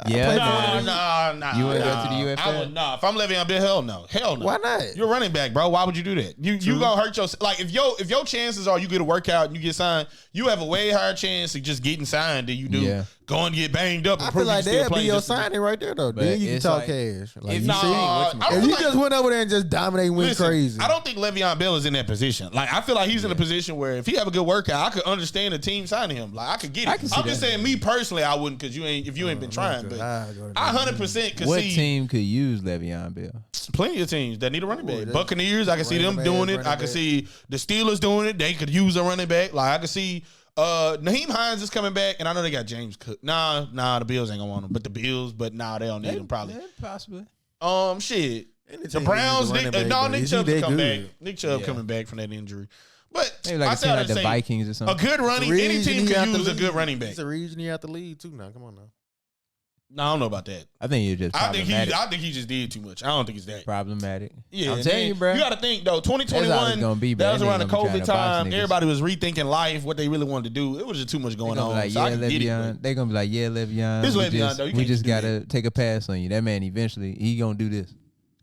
Yeah, Nah. You wouldn't go to the UFL? I would not. If I'm Le'Veon Bell, hell no. Why not? You're a running back, bro. Why would you do that? You gonna hurt yourself. Like if your chances are you get a workout and you get signed, you have a way higher chance of just getting signed than you do going to get banged up. And I feel like that'd that'd be your signing right there though. But Then you can it's talk like- cash. Like if you nah, see, I if feel you like- just went over there and just dominate and went Listen, crazy. I don't think Le'Veon Bell is in that position. Like I feel like he's in a position where if he have a good workout, I could understand the team signing him. Like I could get it. I can see I'm just that. saying, me personally, I wouldn't because you ain't been trying. But I 100% could What see team could use Le'Veon Bell? plenty of teams that need a running back. that's- Buccaneers, I can see them running doing back, it. I running can back. see the Steelers doing it. They could use a running back. Like I could see Naheem Hines is coming back, and I know they got James Cook. Nah, the Bills ain't gonna want him. But the Bills, they don't need him probably. Possibly. Shit. Anything The Browns, needs a running back, but Nick is he Chubb that come good? back. Nick Chubb Yeah. coming back from that injury. But Maybe like I a say team all like to the say, Vikings or a something. good running, It's a any reason team he could out the use a league. good running back. It's a reason he out the league too. Now, come on now. No, I don't know about that. I think you're just I think problematic. he just did too much. I don't think it's that. Problematic. Yeah, I'm and telling then you, bro. You got to think though. That's how 2021, it's gonna be, bro. that was They around the ain't gonna be trying COVID to box time. niggas. Everybody was rethinking life, what they really wanted to do. It was just too much They going gonna on. be like, so I yeah, can get it. Le'Veon. They gonna be like, yeah, Le'Veon. This we Le'Veon, just, though, you we can't just do gotta take a pass on you. That man eventually he gonna do this.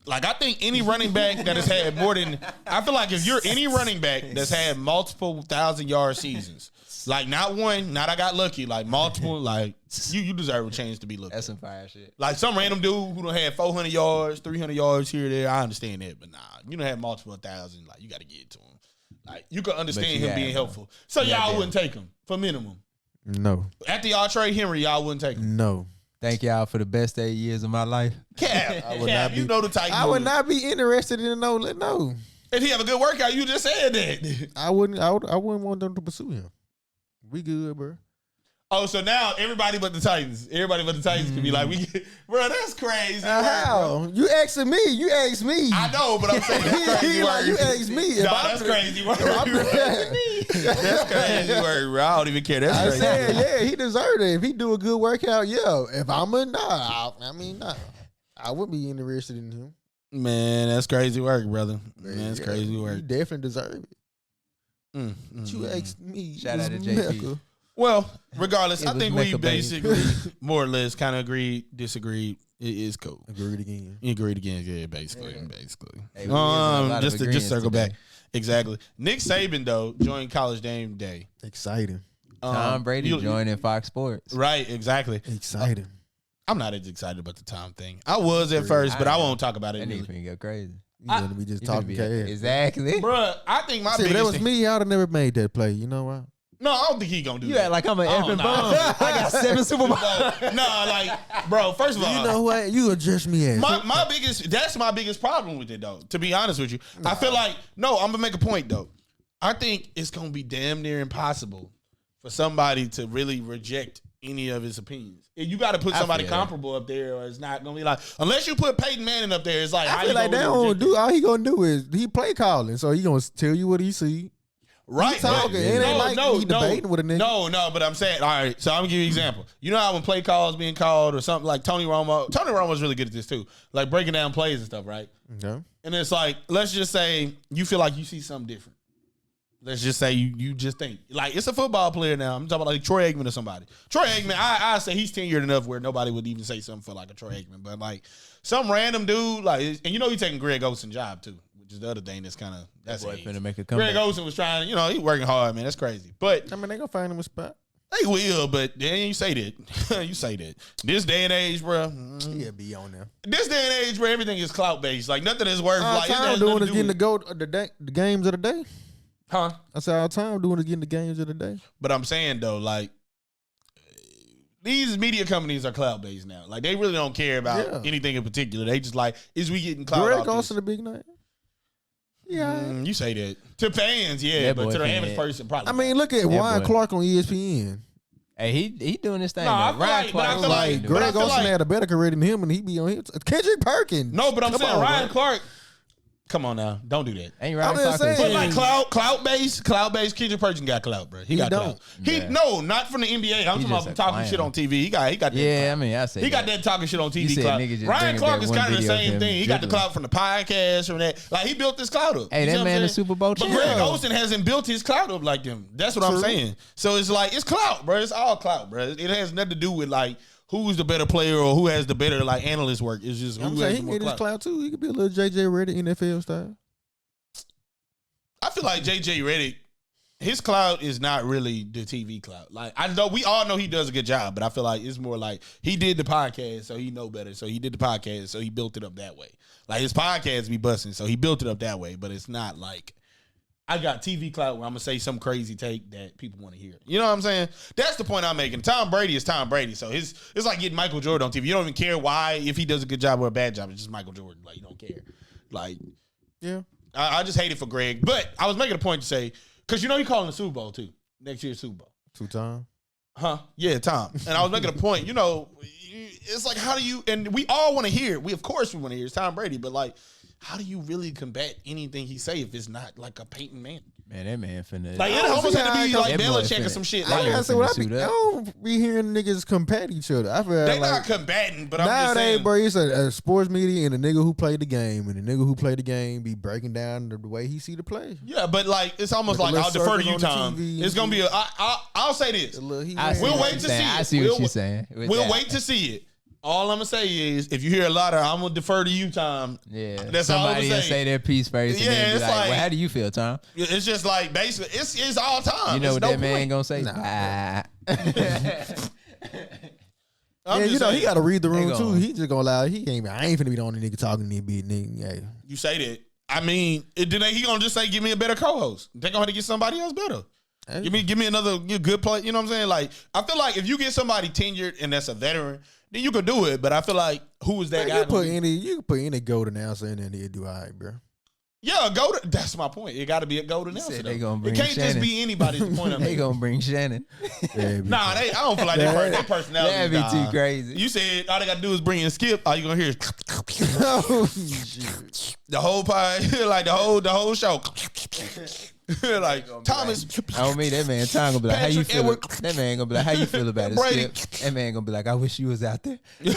Like I think any running back that has had more than, I feel like if you're any running back that's had multiple 1,000-yard seasons, like not one, not I got lucky, like multiple, like you deserve a chance to be looked That's at. some fire shit. Like some random dude who done had 400 yards, 300 yards here or there, I understand that, but nah, you don't have multiple 1,000, like you got to get it to him. Like you can understand you him being have, helpful. So Yeah, y'all damn. wouldn't take him for minimum. No, After y'all trade Henry, y'all wouldn't take him. no. Thank y'all for the best 8 years of my life. Cap, I would Cap, not you be- know the type. I would not be interested in no. If he have a good workout, you just said that. I wouldn't want them to pursue him. We good, bro. Oh, so now everybody but the Titans. Everybody but the Titans can be like, bro, that's crazy. work, bro. How? You asking me? You asked me. I know, but I'm saying that's crazy Like, work. you asked me. If Nah, I'm that's the- crazy work. I'm- That's crazy work, bro. I don't even care. That's I crazy. said, yeah, he deserved it. If he do a good workout, yeah. If I'm a nah, I would be interested in him. Man, that's crazy work, brother. Man, that's Yeah, crazy He work. definitely deserve it. You asked me. Shout out to It's JP. Mecca. Well, regardless, It I was think we Mecca, baby. basically more or less kind of agreed, disagreed. It is cool. Agreed again. You agreed again, yeah, basically. Hey, we is a lot of Just to agreements circle today. back. Exactly. Nick Saban though joined College Game Day. Exciting. Tom Brady joining Fox Sports. Right, exactly. Exciting. I'm not as excited about the Tom thing. I was at first, but I won't talk about it. That nigga Really. finna go crazy. You gonna be just You finna talking be- cash. Exactly. Bruh, I think my See, if biggest that was thing, me, I would have never made that play. You know why? No, I don't think he gonna do You that. act like I'm an I don't effing know. bum. I got 7 Super Bowls. No, like, bro, first of all, You know what? You address me as. that's my biggest problem with it though. To be honest with you, I feel like I'm gonna make a point though. I think it's gonna be damn near impossible for somebody to really reject any of his opinions. You got to put I somebody feel that. comparable up there, or it's not gonna be like unless you put Peyton Manning up there. It's like how I you feel like gonna they really don't reject do. it? All he gonna do is he play calling, so he gonna tell you what he see. Right, talking. but- It ain't like he debating with a nigga. No, but I'm saying, all right, so I'm gonna give you an example. You know how when play calls being called or something like Tony Romo's really good at this too, like breaking down plays and stuff, right? Okay. And it's like, let's just say you feel like you see something different. Let's just say you just think. Like, it's a football player now. I'm talking about like Troy Aikman or somebody. Troy Aikman, I say he's tenured enough where nobody would even say something for like a Troy Aikman. But like some random dude, like, and you know he's taking Greg Olsen's job too, which is the other thing that's kind of, that's Boy, it. finna make a Greg comeback. Olsen was trying, he's working hard, man. That's crazy. But I mean, they gonna find him a spot. they will, but then you say that. You say that. This day and age, bro. He'll be on there. This day and age where everything is clout based. Like nothing is worth All like it time has doing nothing is to getting do the with- goat of the games of the day. Huh? I said all time doing is getting the games of the day. But I'm saying though, like these media companies are clout based now. Like they really don't care about Yeah. anything in particular. They just like, is we getting clout Greg off this? Olsen a big name. Yeah. You say that. To fans, yeah, but to the average person, probably. I mean, look at Ryan Clark on ESPN. Hey, he doing this thing. No, I feel Ryan like- Clark but I is feel like- doing Greg it. I feel Olsen like- had a better career than him, and he be on his. Kendrick Perkins. No, but I'm Come saying on, Ryan bro. Clark. Come on now, don't do that. Ain't I'm Ryan just Clark. saying. But like clout based, Kendrick Perkins got clout, bro. He got don't. clout. He Yeah. no, not from the NBA. I'm talking just about a talking clown. shit on TV. He got that. Yeah, clout. I mean, I say He got that talking shit on You TV said clout. niggas just Ryan bringing Clark back is one kind of the video of same him thing. He got the dribbling. clout from the podcast, from that. Like he built this clout up. Hey, You that see what man I'm a saying? Super Bowl But champ. Greg Olsen hasn't built his clout up like them. That's what I'm True. saying. So it's like it's clout, bro. It's all clout, bro. It has nothing to do with like who's the better player or who has the better like analyst work. It's just who I'm has saying the he can more get his clout. clout too. He could be a little JJ Redick NFL style. I feel like JJ Redick, his clout is not really the TV clout. Like I know we all know he does a good job, but I feel like it's more like he did the podcast, so he know better. So he did the podcast, so he built it up that way. Like his podcast be busting, so he built it up that way. But it's not like I got TV clout where I'm gonna say some crazy take that people want to hear. You know what I'm saying? That's the point I'm making. Tom Brady is Tom Brady, so it's like getting Michael Jordan on TV. You don't even care why if he does a good job or a bad job. It's just Michael Jordan. Like you don't care. Like Yeah. I just hate it for Greg. But I was making a point to say, because you know he calling the Super Bowl too. Next year's Super Bowl. 2 times. Huh? Yeah, Tom. And I was making a point, it's like how do you, and we all want to hear, of course we want to hear, it's Tom Brady, but like, how do you really combat anything he say if it's not like a Peyton Manning? Man, that man finna. Like, it don't almost see had to how be I like come- Belichick That or some shit. I Like, gotta say what I suit be. I up. don't be hearing niggas combat each other. I feel they like not combating, but I'm just nowadays, saying. bro, it's a sports media and a nigga who played the game, and the nigga who played the game be breaking down the way he see the play. Yeah, but like, it's almost With the like I'll little defer to you, circles on Tom. the TV It's going to be I'll say this. I see We'll what wait you're to saying. see I it. see what We'll- you're saying. with We'll that. wait to see it. All I'm gonna say is, if you hear a lot of, I'm gonna defer to you, Tom. Yeah, That's all I'm somebody gonna will say. say their piece first, and Yeah, then be it's like, like- "Well, how do you feel, Tom?" It's just like basically, it's all time. You know It's what no that man point. gonna say? Nah. I'm Yeah, just you know saying, he got to read the room They too. gonna- He just gonna allow. I ain't finna be the only nigga talking to me, nigga. Hey, you say that. I mean, he gonna just say, give me a better co-host. They gonna have to get somebody else better. hey. Give me another good play. You know what I'm saying? Like, I feel like if you get somebody tenured and that's a veteran, then you could do it. But I feel like who is that Man, guy? you can put any gold announcer in there and he'll do all right, bro. Yeah, that's my point. It got to be a golden He announcer. said they though. gonna bring It can't just Shannon. be anybody. Is the point I'm They making. gonna bring Shannon. Yeah, be Nah, I don't feel like that personality. That'd be too crazy. You said all they got to do is bring in Skip. All you gonna hear is oh, shit. the whole pie, like the whole show. Like Thomas, On me, that man Tom gonna be like, "How you Patrick feel?" Edward. That man gonna be like, "How you feel about it, Brady. Skip?" That man gonna be like, "I wish you was out there." pretty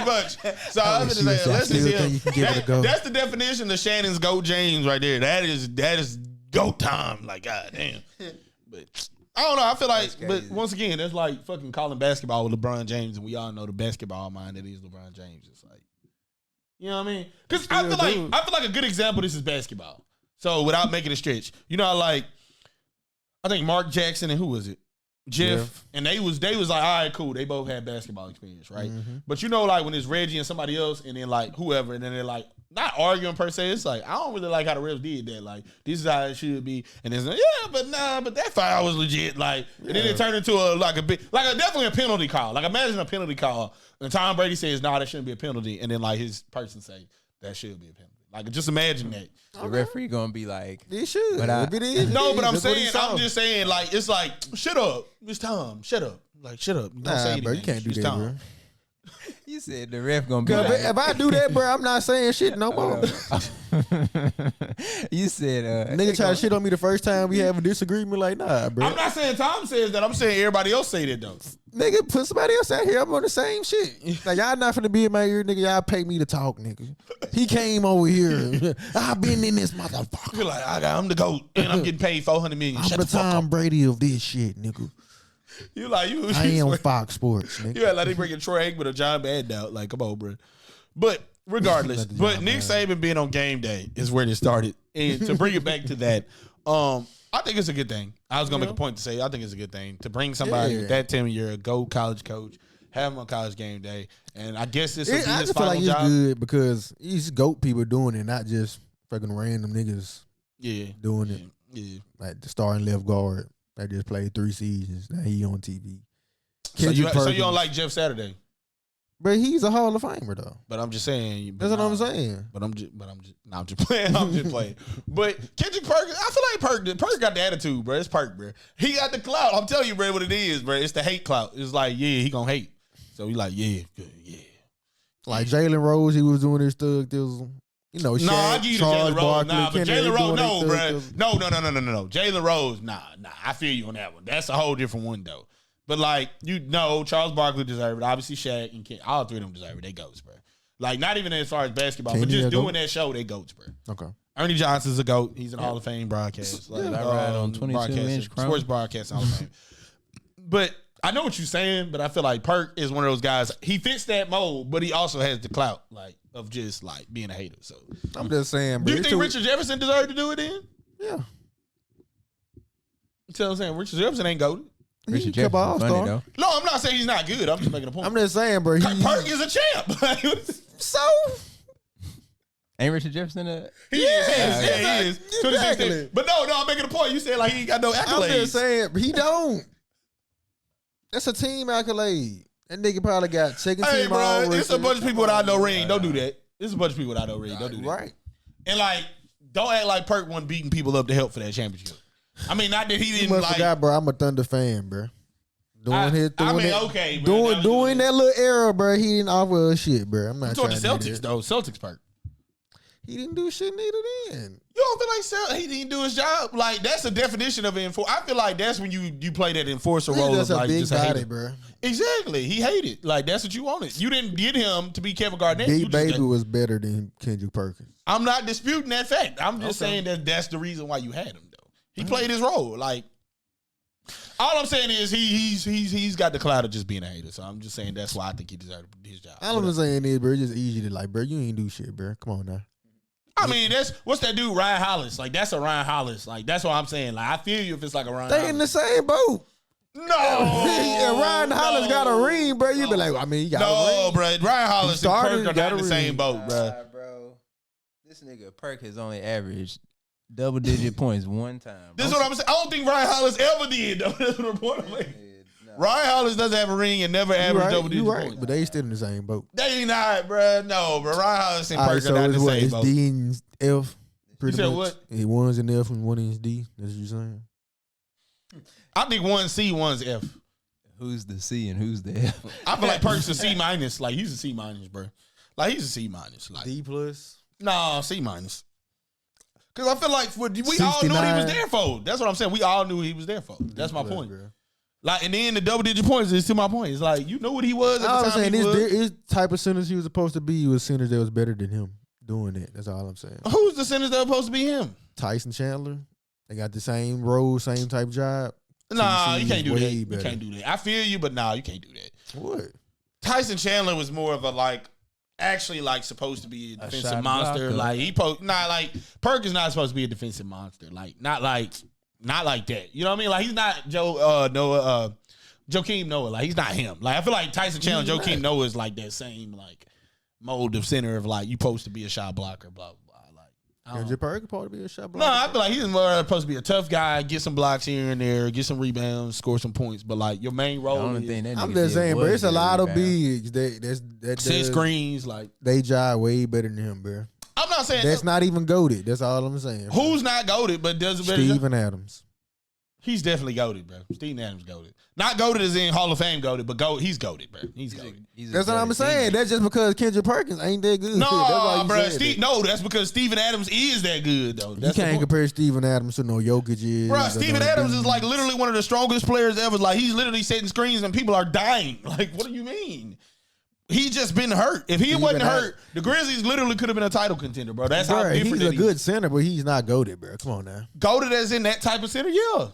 much. So I'm wish just you was saying, let's still just hear. think you can give it a go. That's the definition of Shannon's GOAT James right there. That is GOAT time. Like, god damn. But I don't know. I feel like, That's but crazy. once again, that's like fucking calling basketball with LeBron James, and we all know the basketball mind that is LeBron James. It's like, you know what I mean? Because I feel like a good example of this is basketball. So without making a stretch, you know, like I think Mark Jackson and who was it? Jeff, and they was like, all right, cool. They both had basketball experience, right? But you know, like when it's Reggie and somebody else, and then like whoever, and then they're like not arguing per se. It's like I don't really like how the refs did that. Like this is how it should be, and it's like, yeah, but that foul was legit. Like, and then it turned into definitely a penalty call. Like imagine a penalty call, and Tom Brady says, "No, that shouldn't be a penalty," and then like his person say that should be a penalty. Like just imagine that. The referee gonna be like, He should. But I- If it is, No, it but is. I'm That's what he saying, saw. I'm just saying, like, it's like, shut up. It's Tom. Shut up. Like, shut up. Don't say Nah, anything. bro, you can't do It's that, Tom. bro. "You said the ref gonna be 'Cause like." if I do that, bro, I'm not saying shit no more. You said, Nigga try to shit on me the first time we have a disagreement. Like, nah, bro. I'm not saying Tom says that. I'm saying everybody else say that, though. Nigga, put somebody else out here. I'm on the same shit. Like, y'all not finna be in my ear, nigga. Y'all pay me to talk, nigga. He came over here. I've been in this motherfucker. You're like, I'm the GOAT, and I'm getting paid $400 million. I'm Shut the the fuck Tom up. Brady of this shit, nigga. You like, you I am Fox Sports, nigga. You act like they bringing Troy Aikman or John Madden out. Like, come on, bro. But regardless, Let the but John Nick Saban being on game day is where it started. And to bring it back to that, I think it's a good thing. I was gonna make a point to say I think it's a good thing to bring somebody with that tenure, a GOAT college coach, have him on college game day, and I guess this will be I his just feel final like it's job. good because these GOAT people doing it, not just fucking random niggas Yeah, doing it. yeah. Like the starting left guard that just played 3 seasons. Now he on TV. So you Kendrick don't Perkins. like Jeff Saturday? But he's a Hall of Famer though. But I'm just saying. That's what I'm saying. I'm just playing. I'm just playing. But Kendrick Perkins, I feel like Perk got the attitude, bro. It's Perk, bro. He got the clout. I'm telling you, bro, what it is, bro. It's the hate clout. It's like, yeah, he gonna hate. So he like, yeah, good, yeah. Like Jalen Rose, he was doing his thug deals. You know, no, I Shaq, give you Charles Jalen Rose. Barkley, Nah, but Kennedy Jalen Rose, doing no, their bro. thug deals. No. Jalen Rose, nah. I feel you on that one. That's a whole different one, though. But, like, Charles Barkley deserved it. Obviously, Shaq and Ken, all three of them deserve it. They goats, bro. Like, not even as far as basketball, but just doing that show, they goats, bro. Okay. Ernie Johnson's a goat. He's in Hall of Fame broadcast. Like, I ride on 22-inch chrome. Sports broadcast Hall of Fame. But I know what you're saying, but I feel like Perk is one of those guys. He fits that mold, but he also has the clout, like, of just, like, being a hater. So I'm just saying, bro. Do you think Richard Jefferson deserved to do it then? Yeah. You know what I'm saying? Richard Jefferson ain't goated. Richard Jefferson funny, though. No, I'm not saying he's not good. I'm just making a point. I'm just saying, bro. Perk is a champ. So? Ain't Richard Jefferson a... He is. Exactly. But no, I'm making a point. You said, like, he ain't got no accolades. I'm just saying, he don't. That's a team accolade. That nigga probably got second team. Hey, bro, all it's a bunch of people without no ring. Don't do that. It's a bunch of people without no ring. Don't do that. Right. And, like, don't act like Perk wasn't beating people up to help for that championship. I mean, not that he didn't, You must like... forgot, bro. I'm a Thunder fan, bro. Doing okay, bro. Doing that little era, bro. He didn't offer us shit, bro. I'm not trying trying the to do Celtics, that. though. Celtics Perk. He didn't do shit neither then. You don't feel like he didn't do his job? Like, that's the definition of enforcer. I feel like that's when you play that enforcer role of, like, big just body, hating. bro. Exactly. He hated. Like, that's what you wanted. You didn't get him to be Kevin Garnett. Big Baby was better than Kendrick Perkins. I'm not disputing that fact. I'm just saying that that's the reason why you had him, though. He played his role. Like, all I'm saying is he's got the clout of just being a hater. So I'm just saying that's why I think he deserved his job. All I'm saying is, bro, it's just easy to, like, bro, you ain't do shit, bro. Come on now. I mean, what's that dude, Ryan Hollis? Like, that's a Ryan Hollis. Like, that's what I'm saying. Like, I feel you if it's like a Ryan They Hollis. in the same boat. No. If Ryan Hollis got a ring, bro, you be like, I mean, he got a ring. No, bro. Ryan Hollis and Perk are not in the same boat, bro. Bro. This nigga Perk has only averaged double-digit points one time. This is what I'm saying. I don't think Ryan Hollis ever did, though. That's what I'm pointing. Ryan Hollis doesn't have a ring and never averaged double-digit points. But they still in the same boat. They not, bro. No, bro. Ryan Hollis and Perk are not in the same boat. D and F. You said what? He one's in F and one is D. That's what you saying? I think one's C, one's F. Who's the C and who's the F? I feel like Perk's a C minus. Like, he's a C minus, bro. Like, he's a C minus. Like, D plus? No, C minus. Because I feel like we all knew what he was there for. That's what I'm saying. We all knew what he was there for. That's my point. Bro. Like, and then the double-digit points is to my point. It's like, you know what he was at the time. His type of centers he was supposed to be was centers that was better than him doing it. That's all I'm saying. Who's the centers that were supposed to be him? Tyson Chandler. They got the same role, same type job. Nah, you can't do that. You can't do that. I feel you, but nah, you can't do that. What? Tyson Chandler was more of a, like, actually, like, supposed to be a defensive monster. Like, Perk is not supposed to be a defensive monster. Like, not like that. You know what I mean? Like, he's not Joakim Noah. Like, he's not him. Like, I feel like Tyson Chandler, Joakim Noah is like that same, like, mold of center of, like, you supposed to be a shot blocker, blah, blah, blah. Like, Kendrick Perkins supposed to be a shot blocker? No, I feel like he's more supposed to be a tough guy, get some blocks here and there, get some rebounds, score some points. But, like, your main role I'm just saying, bro, it's a lot of bigs that set screens, like, they job way better than him, bro. I'm not saying that's not even goated. That's all I'm saying. Bro. Who's not goated, but does a better Steven Adams. He's definitely goated, bro. Steven Adams goated. Not goated as in Hall of Fame goated, but he's goated, bro. He's goated. That's what I'm saying. That's just because Kendrick Perkins ain't that good. No, bro. That's because Steven Adams is that good, though. You can't compare Steven Adams to no Jokic. Bro, Steven Adams is like literally one of the strongest players ever. Like, he's literally setting screens and people are dying. Like, what do you mean? He just been hurt. If he wasn't hurt, the Grizzlies literally could have been a title contender, bro. That's how different he's a good center, but he's not goated, bro. Come on now. Goated as in that type of center, yeah.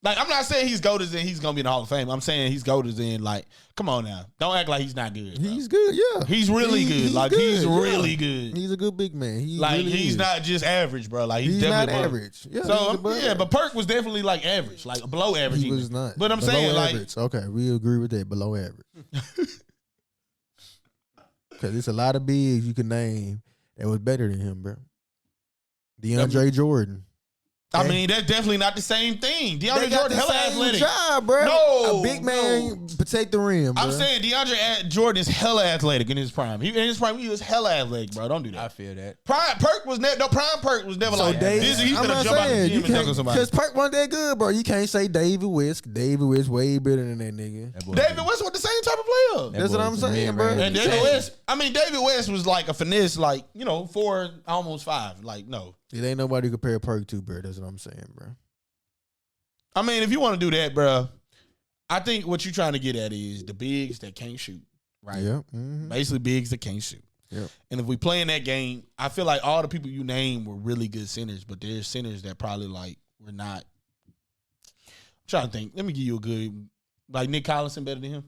Like, I'm not saying he's goated as in he's going to be in the Hall of Fame. I'm saying he's goated as in, like, come on now. Don't act like he's not good, bro. He's good, yeah. He's really good. Like, he's really good. He's a good big man. He's not just average, bro. Like, he's definitely not average. Yeah, so, but Perk was definitely, like, average. Like, below average. He was not. But I'm below saying, average. like. Okay, we agree with that. Below average. Because there's a lot of bigs you can name that was better than him, bro. DeAndre Jordan. I mean, that's definitely not the same thing. They DeAndre got Jordan, the hella same athletic. job, bro. No, a big man protect the rim. Bro. I'm saying DeAndre Jordan is hella athletic in his prime. In his prime, he was hella athletic, bro. Don't do that. I feel that. Prime Perk was never So like Dave, this. He's I'm gonna not jump out the saying gym you and dunk on can't somebody. because Perk wasn't that good, bro. You can't say David West. David West way better than that nigga. David West was the same type of player. That's what I'm saying, bro. And David West was like a finesse, like 4, almost 5. Like no, it ain't nobody compare Perk to, bro. That's what I'm saying, bro. I mean, if you want to do that, bro, I think what you're trying to get at is the bigs that can't shoot, right? Yeah. Basically, bigs that can't shoot. Yep. And if we play in that game, I feel like all the people you name were really good centers, but there's centers that probably like were not. I'm trying to think. Let me give you a good, like Nick Collison better than him.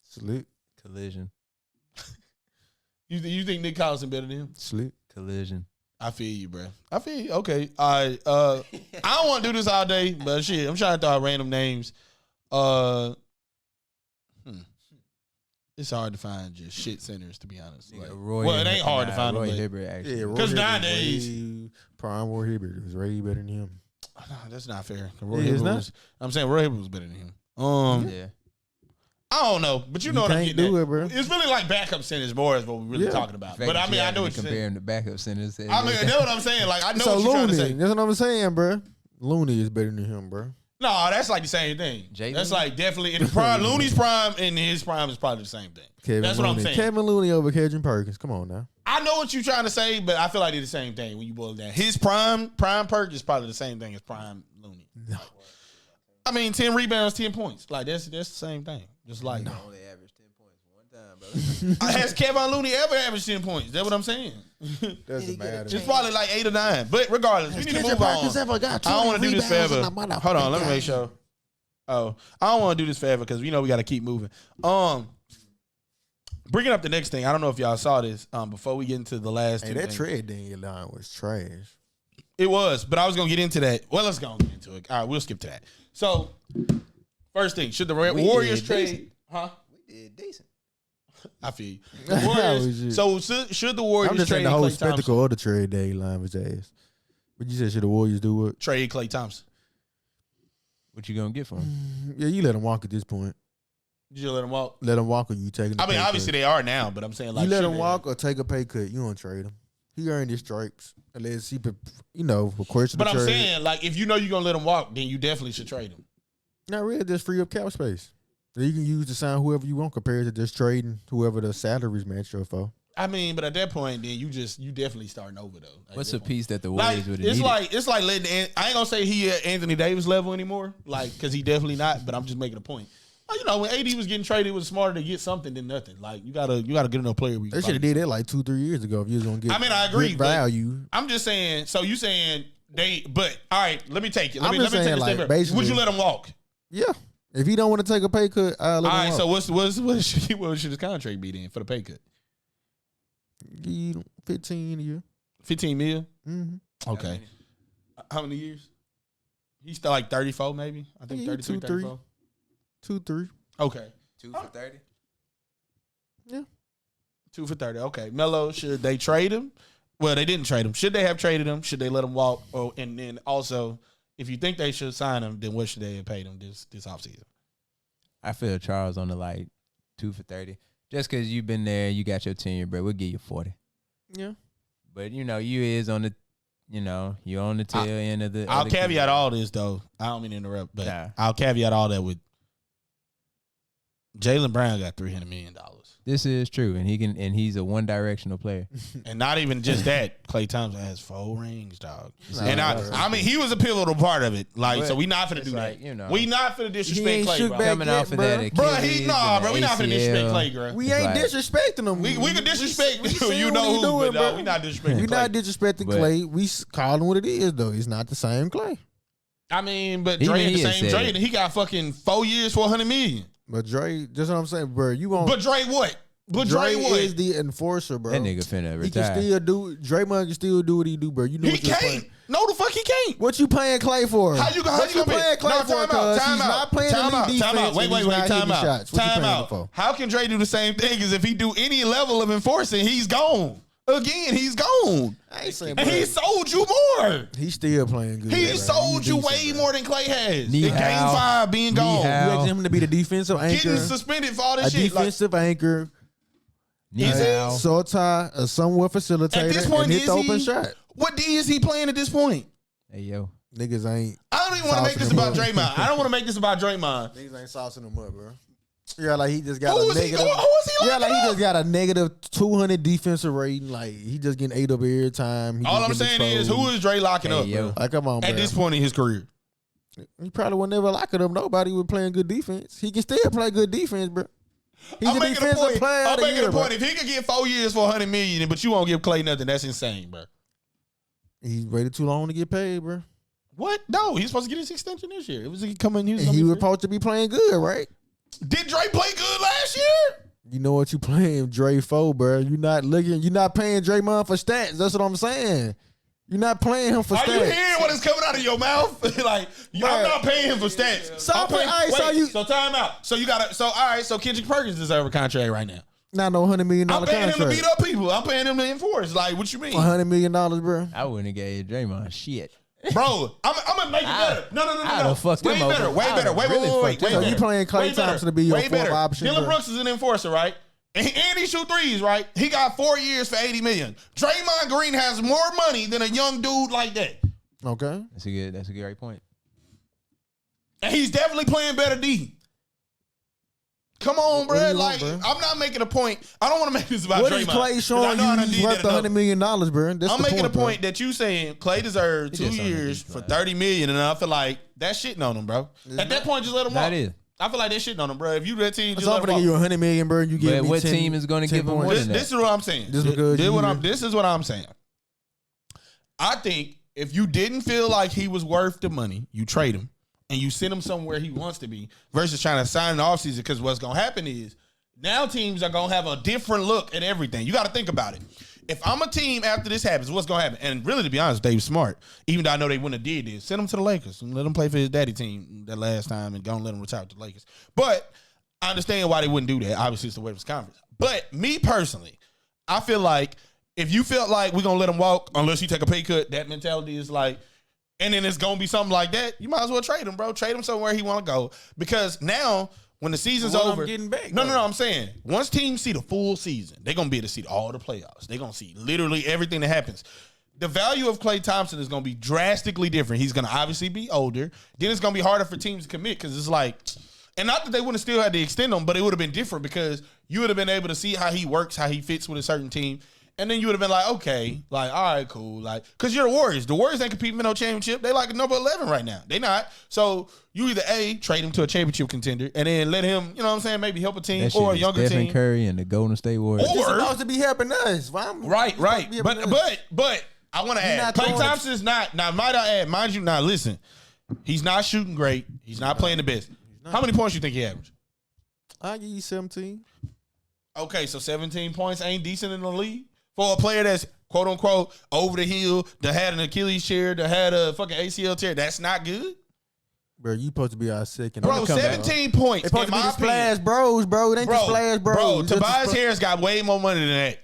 Slick. Collision. You think Nick Collison better than him? Slick. Collision. I feel you, bro. I feel you. Okay. All right. I don't want to do this all day, but shit, I'm trying to throw out random names. It's hard to find just shit centers, to be honest. Like, well, it ain't hard to find Roy them. Hibbert, actually. Yeah, Because nowadays, Prime Roy Hibbert was way better than him. no, that's not fair. I'm saying Roy Hibbert was better than him. Yeah. I don't know, but you know what I'm can't getting do at. it, bro. It's really like backup centers more is what we're really talking about. But I mean, I know what you're compare saying. him to backup centers. I mean, you know what I'm saying. Like, I know So what you're trying to say. Looney, that's what I'm saying, bro. Looney is better than him, bro. No, that's like the same thing. Jay That's Looney? like definitely in the prime. Looney's prime and his prime is probably the same thing. That's what I'm saying. Kevin Looney over Kedron Perkins. Come on now. I know what you're trying to say, but I feel like they're the same thing when you boil it down. His prime Perk is probably the same thing as prime Looney. No. I mean, 10 rebounds, 10 points. Like that's the same thing. Just like Only averaged 10 points one time, bro. has Kevin Looney ever averaged 10 points? That's what I'm saying. Doesn't matter. It's probably like 8 or 9. But regardless, we need to move on. I don't want to do this forever. Hold on, let me make sure. Oh, I don't want to do this forever because we got to keep moving. Bringing up the next thing. I don't know if y'all saw this. Before we get into the last. Hey, that trade thing line was trash. It was, but I was gonna get into that. Well, let's go get into it. All right, we'll skip to that. So, first thing, should the Warriors trade? Huh? We did decent. I feel you. The Warriors. So should the Warriors I'm just trade saying the whole Klay Thompson? spectacle of the trade day line was ass. But you said should the Warriors do what? Trade Klay Thompson. What you gonna get for him? Yeah, you let him walk at this point. Did you let him walk? Let him walk or you taking. I mean, obviously they are now, but I'm saying like you let should him they? walk or take a pay cut. You don't trade him. He earned his stripes unless he, requested. But I'm saying like if you know you're gonna let him walk, then you definitely should trade him. Not really, just free up cap space. That you can use to sign whoever you want compared to just trading whoever the salaries match up for. I mean, but at that point, then you definitely starting over though. What's a piece that the Like, Warriors would have needed? it's like letting. I ain't gonna say he at Anthony Davis level anymore, like because he definitely not. But I'm just making a point. When AD was getting traded, it was smarter to get something than nothing. Like you gotta get enough player. They should have did that like 2-3 years ago if you was gonna get. I mean, I agree. Good value. I'm just saying. So you saying they? But all right, let me take it. Let me take saying, a step like, back. Would you let him walk? Yeah. If he don't want to take a pay cut, I'll let him walk. So what should his contract be then for the pay cut? Give you 15 a year. 15 mil. Mm-hmm. Okay. How many years? He's still like 34, maybe. I think 33, 34. 2-3. Okay. 2 for 30. Yeah. 2 for 30. Okay. Melo, should they trade him? Well, they didn't trade him. Should they have traded him? Should they let him walk? And then also, if you think they should sign him, then what should they have paid him this offseason? I feel Charles on the 2 for 30. Just because you've been there, you got your tenure, bro. We'll give you 40. Yeah. But you is on the, you're on the tail end of the. I'll caveat all this though. I don't mean to interrupt, but I'll caveat all that with Jaylen Brown got $300 million. This is true, and he's a one-directional player. And not even just that, Klay Thompson has 4 rings, dog. Nah, And I mean, he was a pivotal part of it. Like, But so we not finna do like, that. We not finna disrespect Klay, bro. Coming off of that, Bro, Achilles we not finna disrespect Klay, bro. We ain't disrespecting him. We can disrespect you know who, who, but we not disrespecting Klay. We not disrespecting Klay. We call him what it is, though. He's not the same Klay. I mean, but Dre ain't the same Dre. He got fucking 4 years, $400 million. But Dre, that's what I'm saying, bro. You won't. But Dre what? But Dre what? is the enforcer, bro. That nigga finna retire. He can still do. Draymond can still do what he do, bro. You know he can't. No, the fuck he can't. What you paying Klay for? How you paying Klay for? Because he's not playing elite defense. Wait, time out. Time out. How can Dre do the same thing as if he do any level of enforcing, he's gone? again, he's gone. I ain't saying, And he sold you more. He's still playing good. He bro. sold He's you decent, way bro. more than Klay has. In Knee game how. 5 being gone. how. You expect him to be the defensive anchor, Getting suspended for all a this shit. Like, defensive anchor, Is Now, Sota, a somewhat facilitator, at this point, and hit is the open he? shot. What D is he playing at this point? hey yo, Niggas ain't. I don't even want to make this Saucing about him up. Draymond. I don't want to make this about Draymond. Niggas ain't saucing him up, bro. Yeah, like he just got Who a is he negative. going? Who is he Yeah, locking like he up? just got a negative 200 defensive rating. Like he just getting ate up every time. He All I'm just saying getting is, exposed. who is Dre locking Hey, up, yo. bro? Like, come on, At man. this point in his career. He probably would never lock it up. Nobody was playing good defense. He can still play good defense, bro. He's I'm a making a defensive point. player I'm of the making year, a bro. point. If he could get 4 years for $100 million, but you won't give Klay nothing, that's insane, bro. He waited too long to get paid, bro. What? No, he's supposed to get his extension this year. It was coming. He was, And gonna he be was free. supposed to be playing good, right? Did Dre play good last year? You know what you playing Dre for, bro. You're not paying Draymond for stats. That's what I'm saying. You're not playing him for Are stats. you hearing what is coming out of your mouth? Like, I'm Bruh. not paying him for stats. So, I'm paying, all right, so you- so time out. So you gotta. So all right. So Kendrick Perkins deserve a contract right now. Not no $100 million I'm paying contract. him to beat up people. I'm paying him to enforce. Like, what you mean, $100 million, bro. I wouldn't have gave Draymond shit. bro? I'm gonna make it better. No. I'd have fucked Way him over. better. Way I'd better. have Wait, really wait, fucked him wait. over. So you playing Klay Way better. Thompson to be your Way fourth better. option, Dylan bro. Brooks is an enforcer, right? And he shoot threes, right? He got 4 years for $80 million. Draymond Green has more money than a young dude like that, Okay. That's a great point. and he's definitely playing better D. Come on, What do bro. you Like, want, bro? I'm not making a point. I don't want to make this about What Draymond. is Klay 'cause showing I know I done you? He's did worth that enough. $100 million, bro. That's I'm the making point, a bro. point that you saying Klay deserved He 2 just on the years deep for side. $30 million, and I feel like that's shitting on him, bro. At that point, just let him walk. That is. I feel like they're shitting on him, bro. If you that team, just So let I'm him gonna give walk. you $100 million, bro. You give But me what 10 team is gonna 10 give him points. more This, than that? this is what I'm saying. Just because This is what I'm saying. I think if you didn't feel like he was worth the money, you trade him and you send him somewhere he wants to be versus trying to sign in the offseason. Because what's going to happen is now teams are going to have a different look at everything. You got to think about it. If I'm a team after this happens, what's going to happen? And really, to be honest, Dave's smart. Even though I know they wouldn't have did this. Send him to the Lakers and let him play for his daddy team that last time and go and let him retire to the Lakers. But I understand why they wouldn't do that. Obviously, it's the Western Conference. But me personally, I feel like if you felt like we're going to let him walk unless you take a pay cut, that mentality is like, and then it's going to be something like that, you might as well trade him, bro. Trade him somewhere he want to go. Because now, when the season's What I'm over. getting back, no, though. I'm saying, once teams see the full season, they're going to be able to see all the playoffs. They're going to see literally everything that happens. The value of Klay Thompson is going to be drastically different. He's going to obviously be older. Then it's going to be harder for teams to commit because it's like, and not that they wouldn't still have to extend him, but it would have been different because you would have been able to see how he works, how he fits with a certain team. And then you would have been like, okay, like, all right, cool. Like, because you're the Warriors. The Warriors ain't competing for no championship. They like number 11 right now. They not. So you either trade him to a championship contender and then let him, you know what I'm saying, maybe help a team That or a shit is younger Stephen team. Curry and the Golden State Warriors. Or- It's supposed to be helping us. Why I'm- Right. it's supposed to be helping us. But I want to He add, not Klay throwing Thompson is not, now might I add, mind you, now listen, he's not shooting great. He's not playing the best. How many points you think he averaged? I'll give you 17. Okay, so 17 points ain't decent in the league for a player that's quote unquote over the hill, that had an Achilles tear, that had a fucking ACL tear. That's not good, Bro, you supposed to be our second. bro. Come back. 17 points. It's supposed in to be my the Splash opinion. Bros, bro. It ain't the Splash Bros. Bro, It's just Tobias the Harris got way more money than that,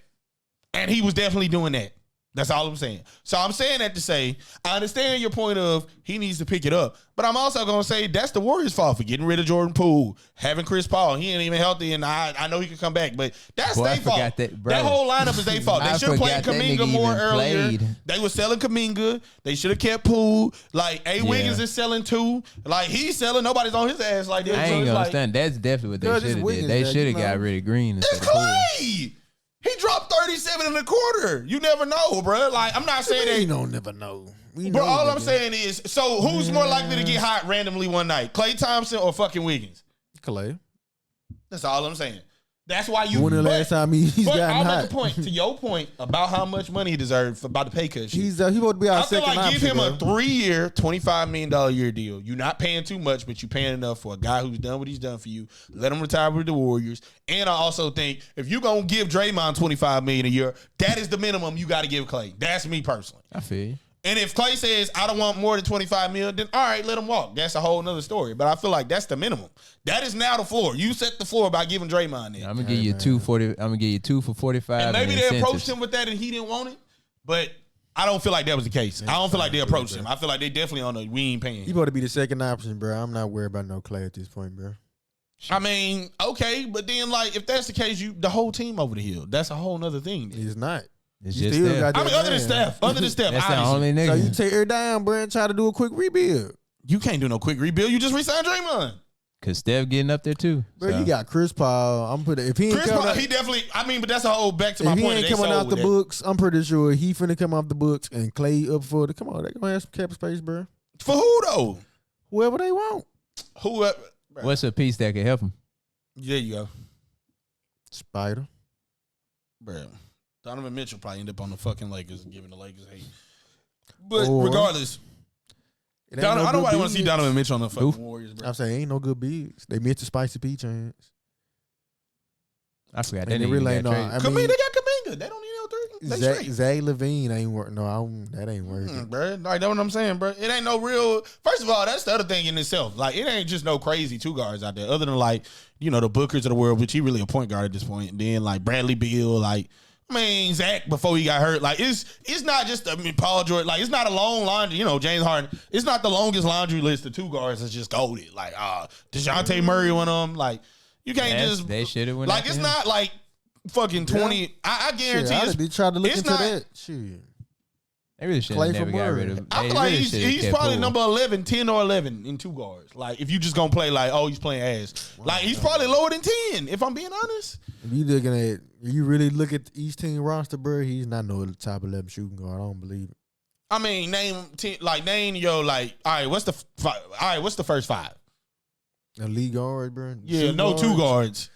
and he was definitely doing that. That's all I'm saying. So I'm saying that to say, I understand your point of he needs to pick it up, but I'm also going to say that's the Warriors' fault for getting rid of Jordan Poole, having Chris Paul. He ain't even healthy, and I know he could come back, but that's Boy, I their fault. forgot that, bro. That whole lineup is their fault. They I should have played forgot that Kuminga nigga more even earlier. played. They were selling Kuminga. They should have kept Poole. Like, Wiggins is selling too. Like, he's selling. Nobody's on his ass like that. I So ain't it's gonna like, understand. That's definitely what they Cause should it's have Wiggins did. They that, should have you know. got rid of Green It's instead of Poole. Klay. He dropped 37 in the quarter. You never know, bro. Like, I'm not saying that. We don't never know. We Bro, know, all I'm nigga. saying is, so who's more likely to get hot randomly one night? Klay Thompson or fucking Wiggins? Klay. That's all I'm saying. That's why you. When the last time he's but gotten I'll hot? make a point to your point about how much money he deserved for about the pay cut. Shit. He's supposed to be our I feel second like give option, him bro. a 3-year, $25 million a year deal. You're not paying too much, but you're paying enough for a guy who's done what he's done for you. Let him retire with the Warriors. And I also think if you're gonna give Draymond $25 million a year, that is the minimum you got to give Klay. That's me personally. I feel you. And if Klay says, I don't want more than 25 mil, then all right, let him walk. That's a whole nother story. But I feel like that's the minimum. That is now the floor. You set the floor by giving Draymond it. I'm gonna give you 240. I'm gonna give you 2 for 45. And maybe they approached him with that and he didn't want it. But I don't feel like that was the case. I don't feel like they approached him. I feel like they definitely on the we ain't paying. He about to be the second option, bro. I'm not worried about no Klay at this point, bro. I mean, okay, but then like if that's the case, the whole team over the hill. That's a whole nother thing. He's not. It's You just still there. got I mean, other than Steph, That's the obviously. only nigga. So you tear her down, bro, and try to do a quick rebuild. You can't do no quick rebuild. You just re-signed Draymond. Cause Steph getting up there too. Bro, So. you got Chris Paul. I'm putting if he ain't Chris coming Paul, out, he definitely. I mean, but that's a whole back to my if he point. ain't They coming sold out the with that. books, I'm pretty sure he finna come off the books and Klay up for the. Come on, they gonna have some cap space, bro. For who though? Whoever they want. Whoever. What's a piece that can help him? There you go, Spider. bro. Donovan Mitchell probably end up on the fucking Lakers and giving the Lakers hate. But Or- regardless, It ain't I no don't good want to see bigs. Donovan Mitchell on the fucking Who? Warriors, bro. I'm saying ain't no good bigs. They missed the spicy peach chance. I forgot And that it nigga really ain't got no. traded. I Kaminga, mean, they got Kaminga. They don't need no three. They Zach, straight. Zach Levine ain't work. No, that ain't working. Bro. Like, that's what I'm saying, bro. It ain't no real. First of all, that's the other thing in itself. Like, it ain't just no crazy two guards out there, other than like, the Bookers of the world, which he really a point guard at this point. And then like Bradley Beal, like, I mean, Zach before he got hurt. Like, it's not just Paul George. Like, it's not a long laundry. James Harden. It's not the longest laundry list of two guards that's just goated. Like, DeJounte Murray one of them. Like, you can't just. They should have went. Like, after it's him. not like fucking 20. I guarantee Shit, it's. I tried to look it's into not- that. Shit. They really should Klay have never from got Murray. rid of him. I They feel like really he's shoulda kept probably Poole. number 11, 10 or 11 in two guards. Like, if you just gonna play like, oh, he's playing ass. Like, he's probably lower than 10, if I'm being honest. If you really look at each team roster, bro, he's not no top 11 shooting guard. I don't believe it. I mean, name your like. All right, what's the first five? A league guard, bro. Yeah, no two guards.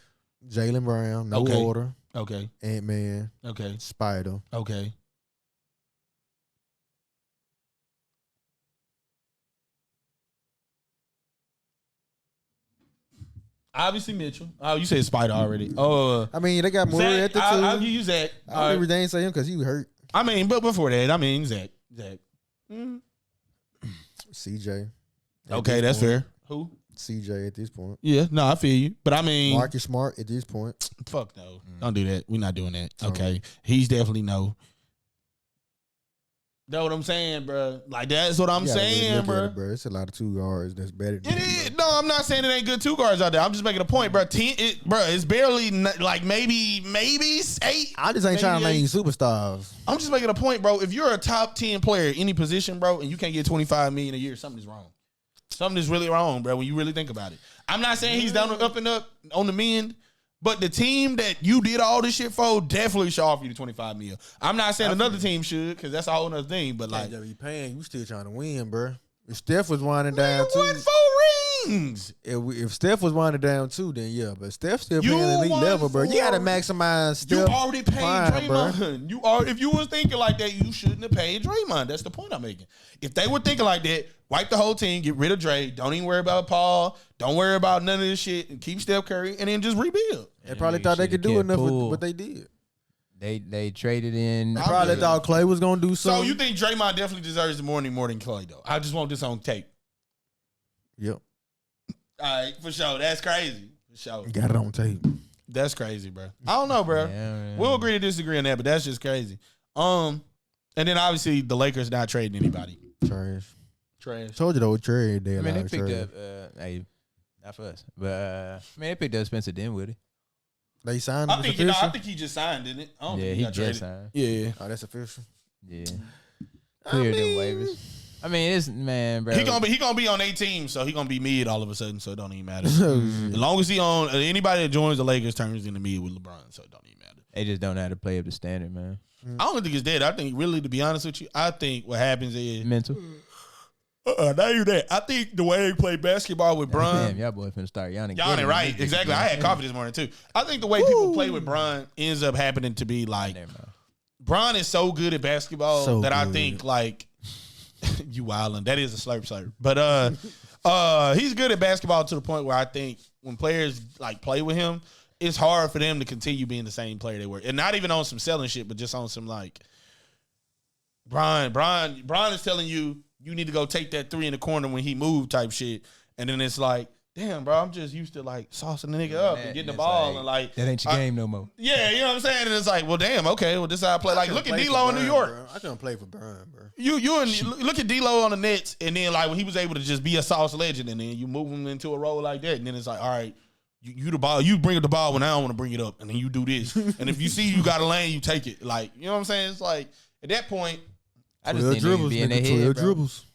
Jaylen Brown, no Okay. order. Okay, Ant-Man, okay, Spider. okay. Obviously Mitchell. Oh, you said Spider already. Oh, I mean, they got Murray Zach, at the 2 I'll give you Zach. I don't even say him because he was hurt. I mean, but before that, I mean Zach. CJ. Okay, that's fair. Who? CJ at this point. Yeah, no, I feel you. But I mean, Marcus Smart at this point. fuck no. Don't do that. We're not doing that. Okay. He's definitely no. Know what I'm saying, bro? Like, that's what I'm You gotta really saying, look at bro. it, bro. It's a lot of two guards that's better than It him, is. bro. No, I'm not saying it ain't good two guards out there. I'm just making a point, bro. It's barely like maybe 8. I just ain't trying to maybe name superstars. I'm just making a point, bro. If you're a top 10 player at any position, bro, and you can't get $25 million a year, something is wrong. Something is really wrong, bro, when you really think about it. I'm not saying he's down up and up on the mend, but the team that you did all this shit for definitely should offer you the $25 million. I'm not saying another team should, because that's a whole other thing, but like, Like, you paying, you still trying to win, bro. If Steph was winding down you too, won 4 rings. if Steph was winding down too, then yeah. But Steph still You playing elite won level, bro. You 4. gotta maximize You Steph. already paid prime, bro. Draymond. If you was thinking like that, you shouldn't have paid Draymond. That's the point I'm making. If they were thinking like that, wipe the whole team, get rid of Dre. Don't even worry about Paul. Don't worry about none of this shit, and keep Steph Curry, and then just rebuild. They probably thought they could do enough with what they did. They traded in. They probably thought Klay was gonna do So something. you think Draymond definitely deserves more than Klay, though? I just want this on tape. Yep, All right, for sure. That's crazy. For sure. got it on tape. That's crazy, bro. I don't know, bro. Yeah, We'll agree to disagree on that, but that's just crazy. And then obviously the Lakers not trading anybody. Trash. Trash. Told you though, trade. I mean, they picked up. Not for us, but I mean, they picked up Spencer Dinwiddie. They signed him. I It's think official. I think he just signed, didn't it? I don't Yeah, think he got just traded. signed. Yeah. Oh, that's official. Yeah, cleared them waivers. I mean, it's man, bro. He gonna be on 8 teams, so he gonna be mid all of a sudden, so it don't even matter. As Oh, long as he on anybody that joins the Lakers turns into mid with LeBron, so it don't even matter. They just don't know how to play up the standard, man. I don't think it's dead. I think really, to be honest with you, I think what happens is Mental. not even that. I think the way they play basketball with Bron. Damn, y'all boy finna start yawning. Y'all right, exactly. I had coffee this morning too. I think the way people play with Bron ends up happening to be like Bron is so good at basketball So that I good. think like you wildin'. That is a slurp. But he's good at basketball to the point where I think when players like play with him, it's hard for them to continue being the same player they were. And not even on some selling shit, but just on some like Brian is telling you need to go take that 3 in the corner when he moved type shit. And then it's like, damn, bro, I'm just used to like saucing the nigga up and getting the ball and like that ain't your game no more. Yeah, you know what I'm saying? And it's like, well, damn, okay, well, this is how I play. Like, look at D-Lo in New York. Bro. I couldn't play for Brian, bro. Look at D-Lo on the Nets, and then like when he was able to just be a sauce legend, and then you move him into a role like that, and then it's like, all right, you the ball, you bring up the ball when I don't want to bring it up, and then you do this, and if you see you got a lane, you take it. Like, you know what I'm saying? It's like at that point, I just think dribbles, be in their head, bro. Dribbles.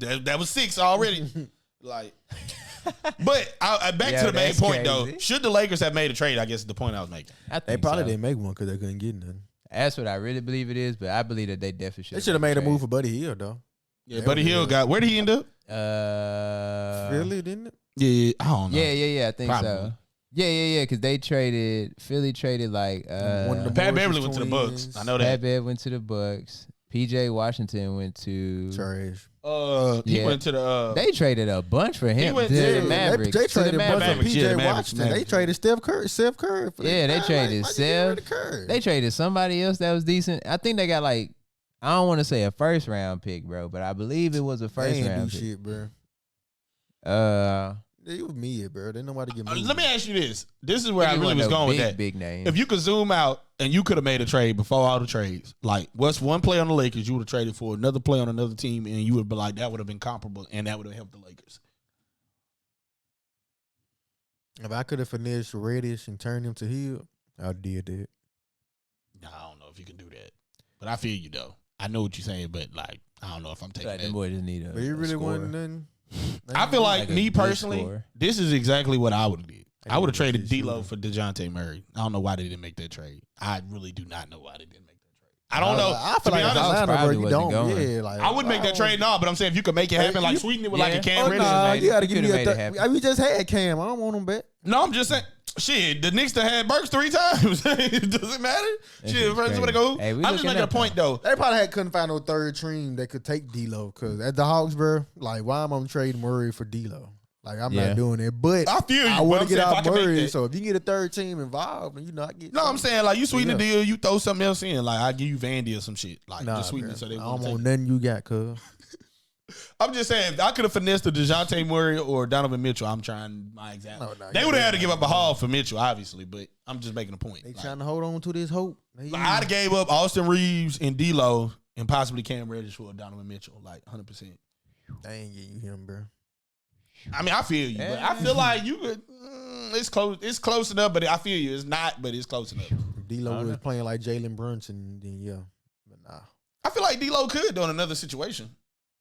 that was 6 already. Like, but back to the main point though. Should the Lakers have made a trade? I guess is the point I was making. They probably didn't make one because they couldn't get none. That's what I really believe it is, but I believe that they definitely should. They should have made a move for Buddy Hield though. Yeah, Buddy Hield where did he end up? Philly, didn't it? Yeah, I don't know. Yeah, I think probably. So. Yeah, because Philly traded like Pat Beverly went to the Bucks. I know that. Pat Bev went to the Bucks. PJ Washington went to trash. He went to the. They traded a bunch for him. He went to the Mavericks. They traded a bunch for PJ Mavericks, Washington. They traded Steph Curry. For they traded Steph. They traded somebody else that was decent. I think they got like, I don't want to say a first round pick, bro, but I believe it was a first round pick. Shit, bro. It was me, bro. They nobody get moved. Let me ask you this. This is where I really was going with that. Big name. If you could zoom out and you could have made a trade before all the trades, like what's one player on the Lakers you would have traded for another player on another team, and you would be like, that would have been comparable and that would have helped the Lakers. If I could have finessed Reddish and turned him to Hill, I did that. No, I don't know if you can do that. But I feel you though. I know what you're saying, but like I don't know if I'm taking that. Them boys just need a. But you really scorer. wasn't nothing. I feel like me personally, scorer. this is exactly what I would have did. I would have traded D-Lo for DeJounte Murray. I don't know why they didn't make that trade. I really do not know why they didn't make that trade. I don't know. I feel like Atlanta, bro, you don't. going. Yeah, like I wouldn't make that trade, no. But I'm saying if you could make it happen, like sweeten it with like a Cam Reddish. Nah, you got to give me made it happen. We just had Cam. I don't want him back. No, I'm just saying. Shit, the Knicks that had Burks 3 times. Does it matter? Shit, first somebody go. Hey, I'm just making a point though. They probably couldn't find no third team that could take D-Lo because at the Hawks, bro, like why am I trading Murray for D-Lo? Like I'm not doing it, but I feel you. I want to get out Murray. That. So if you get a third team involved, and you not get. No, I'm saying like you sweeten the deal, you throw something else in. Like I give you Vandy or some shit. Like just sweeten it so they. I don't want nothing you got, cuz. I'm just saying, if I could have finessed the DeJounte Murray or Donovan Mitchell, I'm trying my example. No, they would have had to give up a haul for Mitchell, obviously, but I'm just making a point. They trying to hold on to this hope. I'd have gave up Austin Reeves and D-Lo and possibly Cam Reddish for Donovan Mitchell, like 100%. They ain't getting you him, bro. I mean, I feel you, but I feel like you could. It's close. It's close enough, but I feel you. It's not, but it's close enough. If D-Lo was playing like Jalen Brunson, then yeah, but nah. I feel like D-Lo could though in another situation.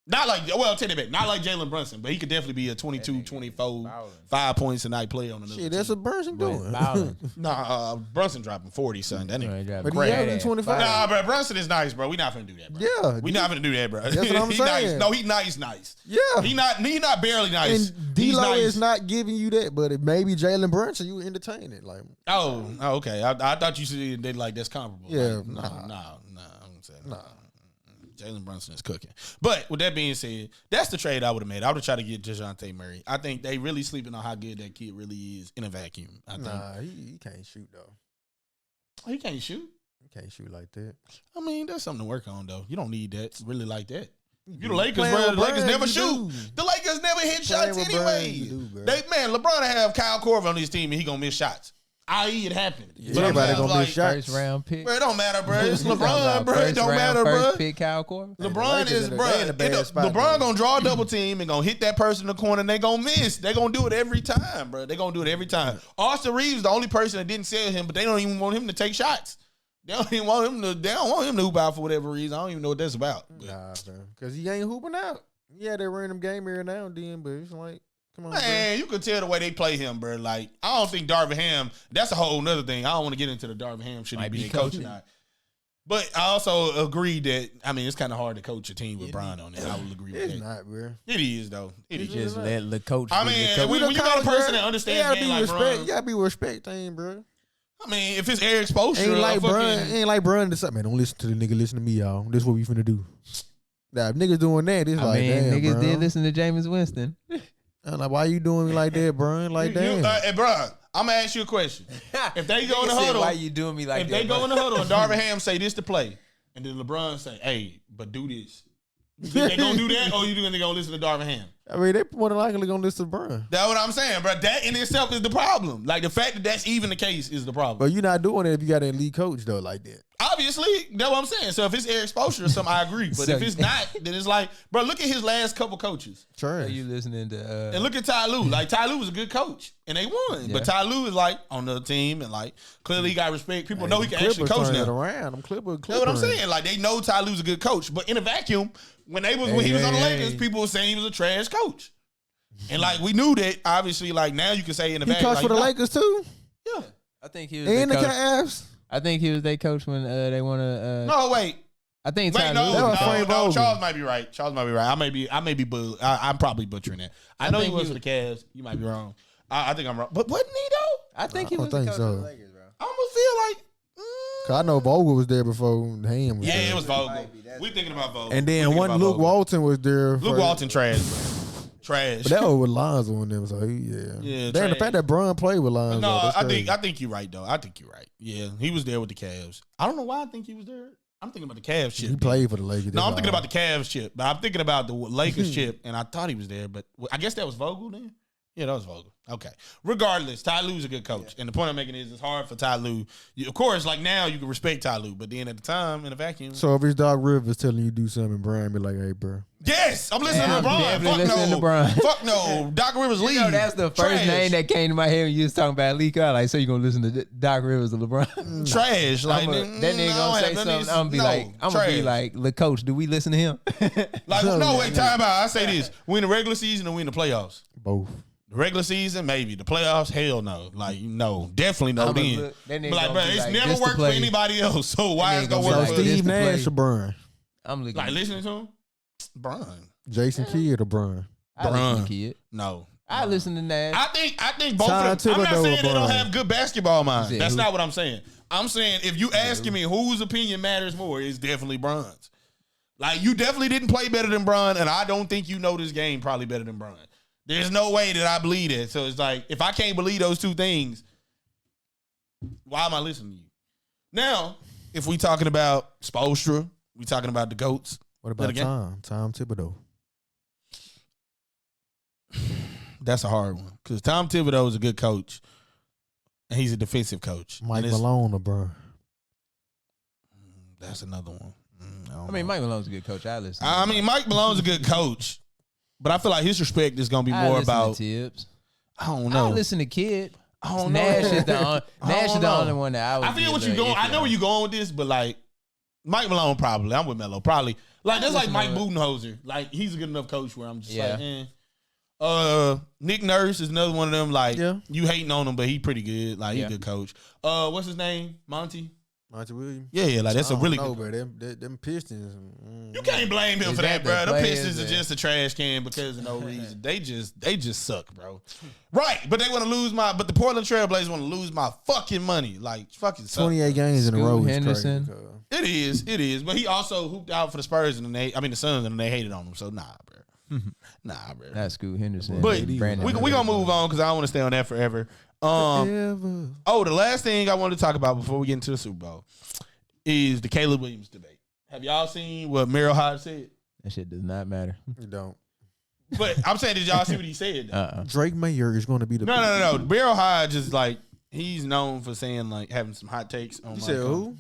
Not like, well, take it back. Not like Jalen Brunson, but he could definitely be a 22, 24, 5 points a night player on another shit, that's what Brunson doing. Nah, Brunson dropping 40, son. That nigga. But he averaging 25. Nah, bro, Brunson is nice, bro. We not finna do that, bro. Yeah. We not finna do that, bro. That's what I'm saying. Nice. No, he nice. Yeah. He not barely nice. And D-Lo is not giving you that, but it may be Jalen Brunson, you entertain it. Like, oh, okay. I thought you said they like that's comparable. Yeah. Like, no. I'm saying no. Jalen Brunson is cooking. But with that being said, that's the trade I would have made. I would have tried to get DeJounte Murray. I think they really sleeping on how good that kid really is in a vacuum. Nah, he can't shoot, though. He can't shoot? He can't shoot like that. I mean, that's something to work on, though. You don't need that really like that. You the Lakers, bro. The Lakers never shoot. The Lakers never hit shots anyway. LeBron have Kyle Korver on his team, and he going to miss shots. I.e. it happened. Yeah, everybody gonna miss shots. First round pick. Bro, it don't matter, bro. It's LeBron, bro. It don't matter, bro. First pick Kyle Korver. LeBron is, bro. LeBron gonna draw a double team and gonna hit that person in the corner and they gonna miss. They gonna do it every time, bro. They gonna do it every time. Austin Reeves, the only person that didn't sell him, but they don't even want him to take shots. They don't even want him to. They don't want him to hoop out for whatever reason. I don't even know what that's about. Nah, bro. Because he ain't hooping out. Yeah, that random game here now and then, but it's like. Come on, man, you can tell the way they play him, bro. Like, I don't think Darvin Ham, that's a whole nother thing. I don't want to get into the Darvin Ham shit he be coaching. But I also agree that, I mean, it's kind of hard to coach a team with Brian on it. I will agree with that. It's not, bro. It is, though. It is. Just let the coach. I mean, when you got a person that understands game like Brian. You gotta be respecting, bro. I mean, if it's air exposure. Ain't like Brian to something. Man, don't listen to the nigga. Listen to me, y'all. This is what we finna do. Nah, if niggas doing that, it's like, damn, niggas did listen to Jameis Winston. I'm like, why you doing me like that, Brian? Like that. Hey, Brian, I'm gonna ask you a question. If they go in the huddle, why you doing me like that? If they go in the huddle and Darvin Ham say this to play, and then LeBron say, "Hey, but do this." You think they gonna do that, or you think they gonna listen to Darvin Ham? I mean, they more than likely gonna listen to Brian. That's what I'm saying, bro. That in itself is the problem. Like the fact that that's even the case is the problem. But you're not doing it if you got an elite coach though, like that. Obviously, that's what I'm saying. So if it's Eric Spoelstra or something, I agree. But So- if it's not, then it's like, bro, look at his last couple coaches. Trash. Are you listening to? And look at Ty Lue. Like, Ty Lue was a good coach, and they won. Yeah. But Ty Lue is, like, on the team, and, like, clearly he got respect. People know he can actually coach it now. around. Them Clippers. That's what I'm saying. Like, they know Ty Lue's a good coach. But in a vacuum, when he was on the Lakers, people were saying he was a trash coach. And, like, we knew that, obviously, like, now you can say in the He vacuum. coached for the Lakers, too? Yeah. I think he was And the their coach. Cavs? I think he was their coach when they won a. No, wait. I think Wait, Ty no, Lue That was was the Frank coach. Vogel. Charles might be right. I'm probably butchering that. I know he think was he for the Cavs. You might be wrong. I think I'm wrong. But wasn't he, though? I think he I was don't the think coach of so. the Lakers, bro. I almost feel like. 'Cause I know Vogel was there before Ham was Yeah, there. it was Vogel. Might be. That's We thinking about Vogel. And We then thinking one about Luke Vogel. Walton was there. Luke Walton trash, bro. Trash. But that was with Lonzo and them, so yeah. Yeah, Damn, the trash. fact that Bron played with Lonzo. No, that's crazy. I think you're right though. I think you're right. Yeah, he was there with the Cavs. I don't know why I think he was there. I'm thinking about the Cavs chip. He played for the Lakers. No, I'm thinking about the Cavs chip, but I'm thinking about the Lakers chip, and I thought he was there, but I guess that was Vogel then. Yeah, that was Vogel. Okay. Regardless, Ty Lue's a good coach, and the point I'm making is it's hard for Ty Lue. Of course, like now you can respect Ty Lue, but then at the time in a vacuum. So if it's Doc Rivers telling you to do something, Brian be like, "Hey, bro." Yes, I'm listening Yeah, to I'm LeBron. definitely Fuck listening no, to LeBron. fuck no. Doc Rivers leave. You know, that's the first Trash. name that came to my head when you was talking about Lee Kyle. Like, so you gonna listen to Doc Rivers or LeBron? Trash. Like That nigga gonna say something. I'm gonna be like, "Look, coach, do we listen to him?" Like, no, wait, time out. I say this: we in the regular season or we in the playoffs? Both. The regular season, maybe. The playoffs, hell no. Like, no, definitely no. I'ma Then, look- that nigga but like, gonna bro, be it's like, never this to worked for play. anybody else. So why That it's nigga gonna gonna work be for So like, this Steve to play. Nash or Brian? I'm looking. Like, listening to him, Brian. Jason Kidd or Brian? I listen Bron. to kid. No, I listen to Nash. I think both Ty of them. I'm not Thibodeau saying or they don't Bron? have good basketball minds. Yeah, That's who? not what I'm saying. I'm saying if you asking me whose opinion matters more, it's definitely Bron's. Like, you definitely didn't play better than Bron, and I don't think you know this game probably better than Bron. There's no way that I believe that. So it's like, if I can't believe those two things, why am I listening to you? Now, if we talking about Spoelstra, we talking about the GOATs. What about again? Tom Thibodeau? That's a hard one. Because Tom Thibodeau is a good coach, and he's a defensive coach. Mike And it's- Malone or Brian? That's another one. I mean, Mike Malone's a good coach. I listen. I mean, Mike Malone's a good coach, but I feel like his respect is going to be more about, Tips. I don't I know. listen to Kid. I don't Nash know. is the only, I Nash is don't the know. only one that I would. I feel be what a you're little going. I iffy know on. where you're going with this, but like Mike Malone probably. I'm with Melo probably. Like that's like listen Mike to Budenholzer. Like he's a good enough coach where I'm just Yeah. like, Nick Nurse is another one of them. Like you hating on him, but he pretty good. Like he's a good coach. What's his name? Monty Williams? Yeah, like that's a really good. good. Bro, them Pistons. You can't blame him Is for that, that the bro. The players Pistons are that- just a trash can because of no reason. They just suck, bro. Right, but they want to lose but the Portland Trailblazers want to lose my fucking money. Like fucking suck. 28 games in a Scoot row. Henderson. Is crazy, It is. But he also hooped out for the Spurs and the Suns and they hated on him. So nah, bro. Nah, bro. Not Scoot Henderson. But Brandon we gonna move on because I don't want to stay on that forever. Ever. Oh, the last thing I wanted to talk about before we get into the Super Bowl is the Caleb Williams debate. Have y'all seen what Merrill Hodge said? That shit does not matter. You don't. But I'm saying, did y'all see what he said? Drake Mayer is going to be the. No. Merrill Hodge is like, he's known for saying like having some hot takes on. You said who?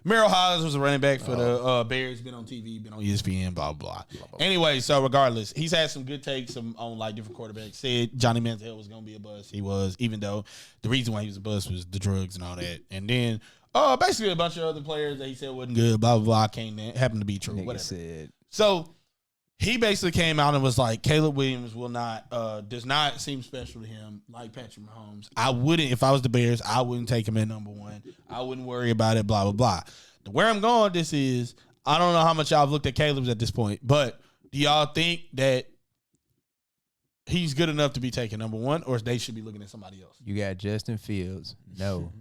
Merrill Hodge was a running back for the Bears, been on TV, been on ESPN, blah, blah, blah. Anyway, so regardless, he's had some good takes on like different quarterbacks. Said Johnny Manziel was going to be a bust. He was, even though the reason why he was a bust was the drugs and all that. And then basically a bunch of other players that he said wasn't good, blah, blah, blah, happened to be true, Nigga whatever. said, So he basically came out and was like, Caleb Williams does not seem special to him like Patrick Mahomes. I wouldn't, if I was the Bears, I wouldn't take him at number one. I wouldn't worry about it, blah, blah, blah. Where I'm going with this is, I don't know how much y'all have looked at Caleb's at this point, but do y'all think that he's good enough to be taken number one, or they should be looking at somebody else? you got Justin Fields. No.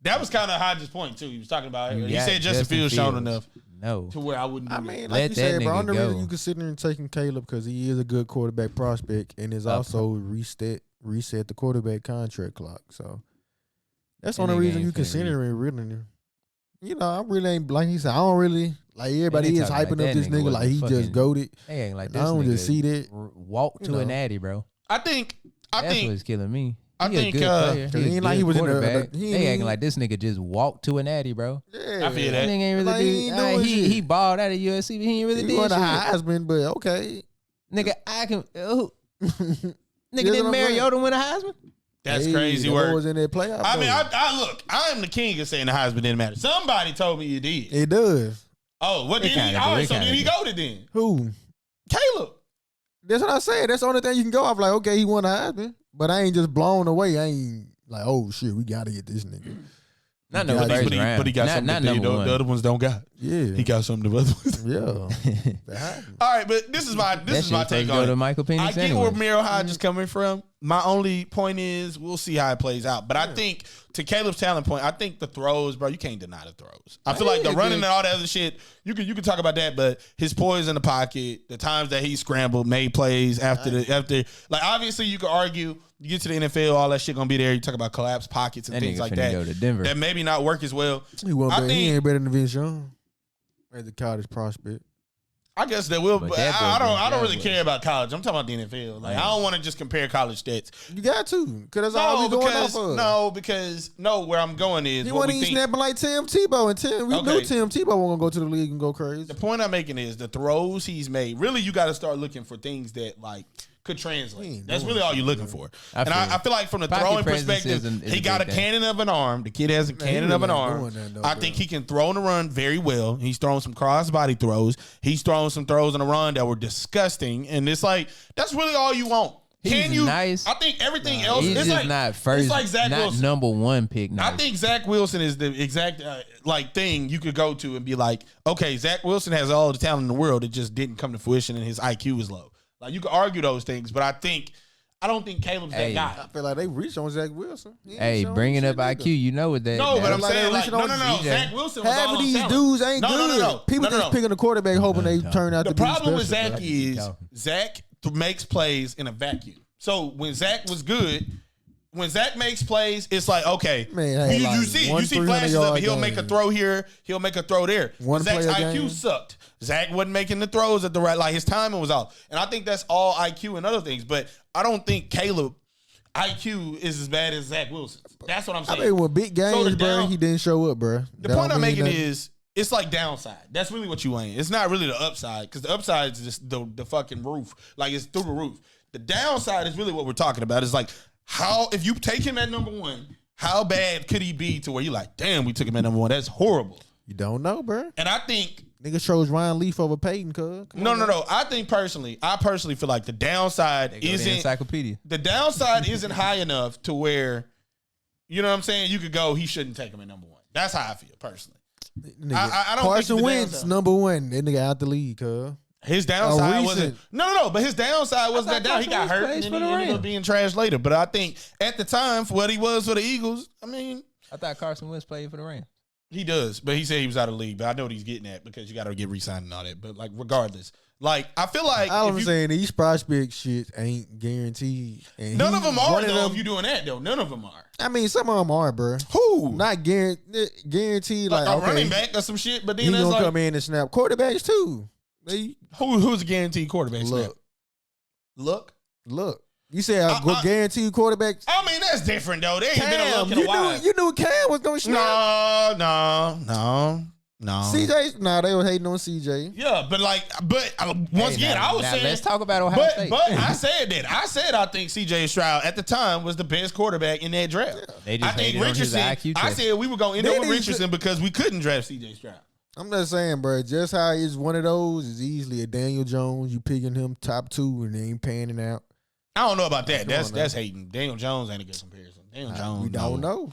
That was kind of Hodge's point, too. He was talking about it. You He got said Justin Fields shown enough No. to where I wouldn't I do mean, that. like Let you that said, bro, nigga only go. reason you considering taking Caleb because he is a good quarterback prospect and is also reset the quarterback contract clock. So that's the That only nigga reason ain't you finna considering really. You know, I really ain't like he said. I don't really like everybody They is talking hyping like up that this nigga nigga was like a he fucking- just goated. They acting like I this don't nigga just see that. walk to You an know. addy, bro. I think That's what's killing me. I He a think, good player. Cause He he a ain't like good he was in the- quarterback. he They ain't- acting like this nigga just walked to an addy, bro. Yeah, I feel That that. nigga ain't really Like, he do. ain't doing shit. He balled out of USC, but he ain't really He did won shit. a Heisman, but okay. Nigga, I can. Nigga, That's didn't what I'm saying. Mariota win a Heisman? that's Hey, crazy that work. was in that playoff. I mean, though. I look. I am the king of saying the Heisman didn't matter. Somebody told me it did. It does. Oh, what It did he? kinda All do, right, it so kinda did he do. go to then? Who? Caleb. That's what I said. That's the only thing you can go off. Like, okay, he won a Heisman, but I ain't just blown away. I ain't like, oh shit, we gotta get this nigga. Not Yeah, no but first he round. got not something that number the one. other ones don't got. Yeah, He got something the other ones. yeah. That happened. All right, but this is my That take shit go on to it. Michael Penix I get anyway. where Miro Hodge is coming from. My only point is we'll see how it plays out. But I think to Caleb's talent point, I think the throws, bro, you can't deny the throws. I feel like the running and all that other shit, you can talk about that, but his poise in the pocket, the times that he scrambled, made plays after like obviously you could argue, you get to the NFL, all that shit gonna be there. You talk about collapsed pockets and That things nigga like finna that. go to Denver. That maybe not work as well. He wasn't I better. He think- ain't better than Vince Young as a college prospect. I guess that will, But but that I doesn't- don't that really was- care about college. I'm talking about the NFL. Like I don't want to just compare college stats. You got to, because that's all we going off of. Because where I'm going is He what wasn't we even think. snapping like Tim Tebow, and Tim. We knew Okay. Tim Tebow wasn't gonna go to the league and go crazy. The point I'm making is the throws he's made. Really, you got to start looking for things that like could He translate. ain't That's doing really all shit, you're looking man. for. I And feel I feel like from the Pocket throwing presence perspective, is he a got a big thing. cannon of an arm. The kid has a Man, he cannon of an really ain't arm. doing that, though, I bro. think he can throw and run very well. He's throwing some cross-body throws. He's throwing some throws on the run that were disgusting. And it's like, that's really all you want. Can He's you? nice. I think everything else He's it's just like, not first, it's like Zach not Wilson. number one pick. Nice. I think Zach Wilson is the exact thing you could go to and be like, okay, Zach Wilson has all the talent in the world. It just didn't come to fruition and his IQ is low. Like you could argue those things, but I don't think Caleb's Hey. that I guy. feel like they reached on Zach Wilson. He ain't Hey, showing bringing shit up neither. IQ, you know what that? No, but that- I'm like saying they like reaching on no. CJ. Zach Wilson was Half all of on these talent. dudes ain't No. good. People just picking a quarterback hoping they turn out The to be problem with special, Zach bro. is Zach makes plays in a vacuum. So when Zach was good, when Zach makes plays, it's like okay, Man, hey, you like see one flashes of 300-yard it. He'll make a game. throw here, he'll make a throw there. One Zach's play a IQ game. sucked. Zach wasn't making the throws at the right, like his timing was off, and I think that's all IQ and other things. But I don't think Caleb IQ is as bad as Zach Wilson. That's what I'm I saying. mean, with big games, the bro, down- he didn't show up, bro. The point I'm making is it's like downside. That's really what you ain't. It's not really the upside because the upside is just the fucking roof. Like it's through the roof. The downside is really what we're talking about. It's like how if you take him at number one, how bad could he be to where you're like, damn, we took him at number one. That's horrible. You don't know, bro. And I think Nigga chose Ryan Leaf over Peyton, cuz. Come on, no. I personally feel like the downside They go to the isn't encyclopedia. the downside isn't high enough to where you know what I'm saying. You could go. He shouldn't take him at number one. That's how I feel personally. Nigga, I don't Carson think the Wentz downside- number one. That nigga out the league, cuz. His downside recent- wasn't no, but his downside wasn't that down. He got Carson hurt Wentz and plays then he for the ended up Rams. being trashed later. But I think at the time, for what he was for the Eagles, I mean, I thought Carson Wentz played for the Rams. he does. But he said he was out of the league. But I know what he's getting at because you got to get re-signed and all that. But like, regardless, like I feel like All if I'm you- saying, these prospect shit ain't guaranteed. And none he- of them one are of though. them- If you doing that though, none of them are. I mean, some of them are, bro. Who? Not guaranteed. Like Like, a okay, running back or some shit. But he then gonna it's like come in and snap. Quarterbacks too. They who's a guaranteed quarterback? look. Look. You say a I- guaranteed quarterback. I mean, that's different though. They ain't been a look in a while. you knew Cam was gonna snap. No. CJ, they were hating on CJ. Yeah, but once Hey, again, now- I was now saying. let's talk about Ohio State. But I said that. I said I think CJ Stroud at the time was the best quarterback in that draft. They just I think hated on his Richardson. IQ I test. said we were going to end They up with didn't- Richardson because we couldn't draft CJ Stroud. I'm just saying, bro. Just how it's one of those is easily a Daniel Jones. You picking him top 2 and they ain't panning out. I don't know about that. Come on That's hating. Daniel Jones ain't a good comparison. Daniel Jones. We don't no. know.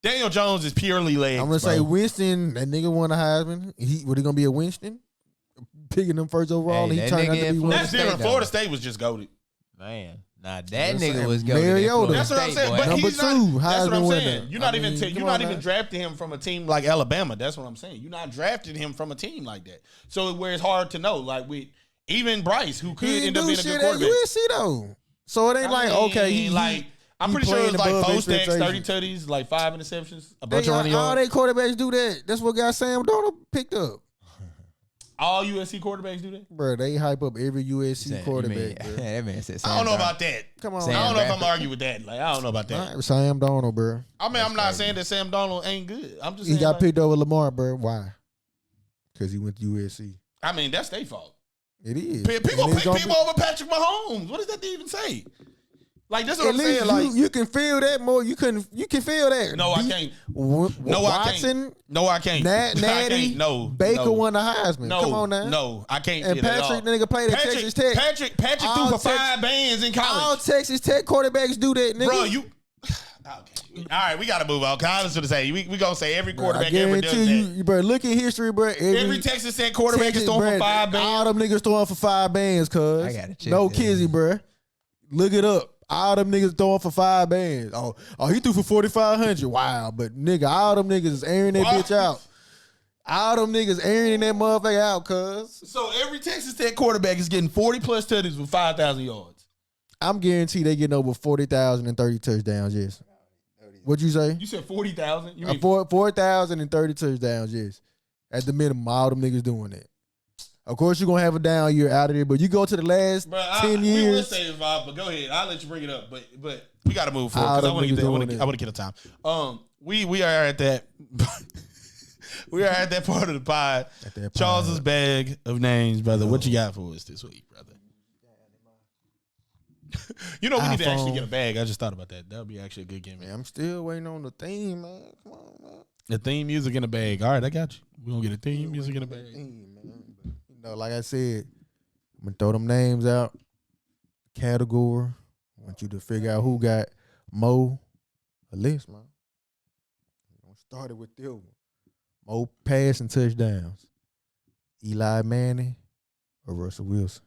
Daniel Jones is purely legs. I'm gonna say bro. Winston. That nigga won a Heisman. What he gonna be a Winston? Picking him first overall. Hey, he that turned nigga out to at be Florida one. That's State, different. though. Florida State was just goated. Man, nah, that That's nigga saying was going. Mariota. That's what I'm saying. But Number he's not. 2 That's what I'm Heisman saying. winner. You're not I even. mean, You're come not on even now. drafting him from a team like Alabama. That's what I'm saying. You're not drafting him from a team like that. So where it's hard to know. Like with even Bryce, who could He end didn't up do being a shit good at quarterback. USC though. So it ain't I like mean, okay, he like I'm pretty sure it was like 4 stacks, 30 tutties, like 5 interceptions, a bunch of running all yards. they quarterbacks do that. That's what got Sam Darnold picked up. All USC quarterbacks do that? Bro, they hype up every USC quarterback. That man said Sam I don't know Darnold. about that. Come on. I don't know if I'm arguing with that. Like, I don't know about that. Right, Sam Darnold, bro. I mean, I'm not saying that Sam Darnold ain't good. I'm just saying He got like, picked over Lamar, bro. Why? Because he went to USC. I mean, that's their fault. It is. People pick people over Patrick Mahomes. What does that even say? Like, that's what At I'm saying. least Like, you can feel that more. You can feel that. no, I can't. No, I can't. No, I can't. Natty, I can't. No. Baker won the Heisman. No, Come on now. No, I can't. And Patrick, the nigga played at Texas Tech. Patrick threw for 5 bands in college. All Texas Tech quarterbacks do that, nigga. Bro, you. Okay. All right, we got to move on. I was going to say, we going to say every quarterback ever does that. You, bro, look at history, bro. Every Texas Tech quarterback is throwing for 5 bands. All them niggas throwing for 5 bands, cuz. I gotta check no that. kizzy, bro. Look it up. All them niggas throwing for 5 bands. Oh, he threw for 4,500. Wow, but nigga, all them niggas is airing that bitch out. All them niggas airing that motherfucker out, cuz. So every Texas Tech quarterback is getting 40 plus tutties with 5,000 yards. I'm guaranteed they getting over 40,000 and 30 touchdowns, yes. What'd you say? You said 40,000? You mean 4,000 and 30 touchdowns, yes. At the minimum, all them niggas doing that. Of course, you're going to have a down year out of there, but you go to the last 10 years. We will say it, but go ahead. I'll let you bring it up. But we got to move forward because I want to get a time. We are at that. We are at that part of the pod. Charles's bag of names, brother. What you got for us this week, brother? You know, we need to actually get a bag. I just thought about that. That would be actually a good game. Man, I'm still waiting on the theme, man. Come on, man. The theme music in a bag. All right, I got you. We're going to get a theme music in a bag. Like I said, I'm going to throw them names out. Category. I want you to figure out who got more or less, man. We're going to start it with this one. More passing touchdowns. Eli Manning or Russell Wilson?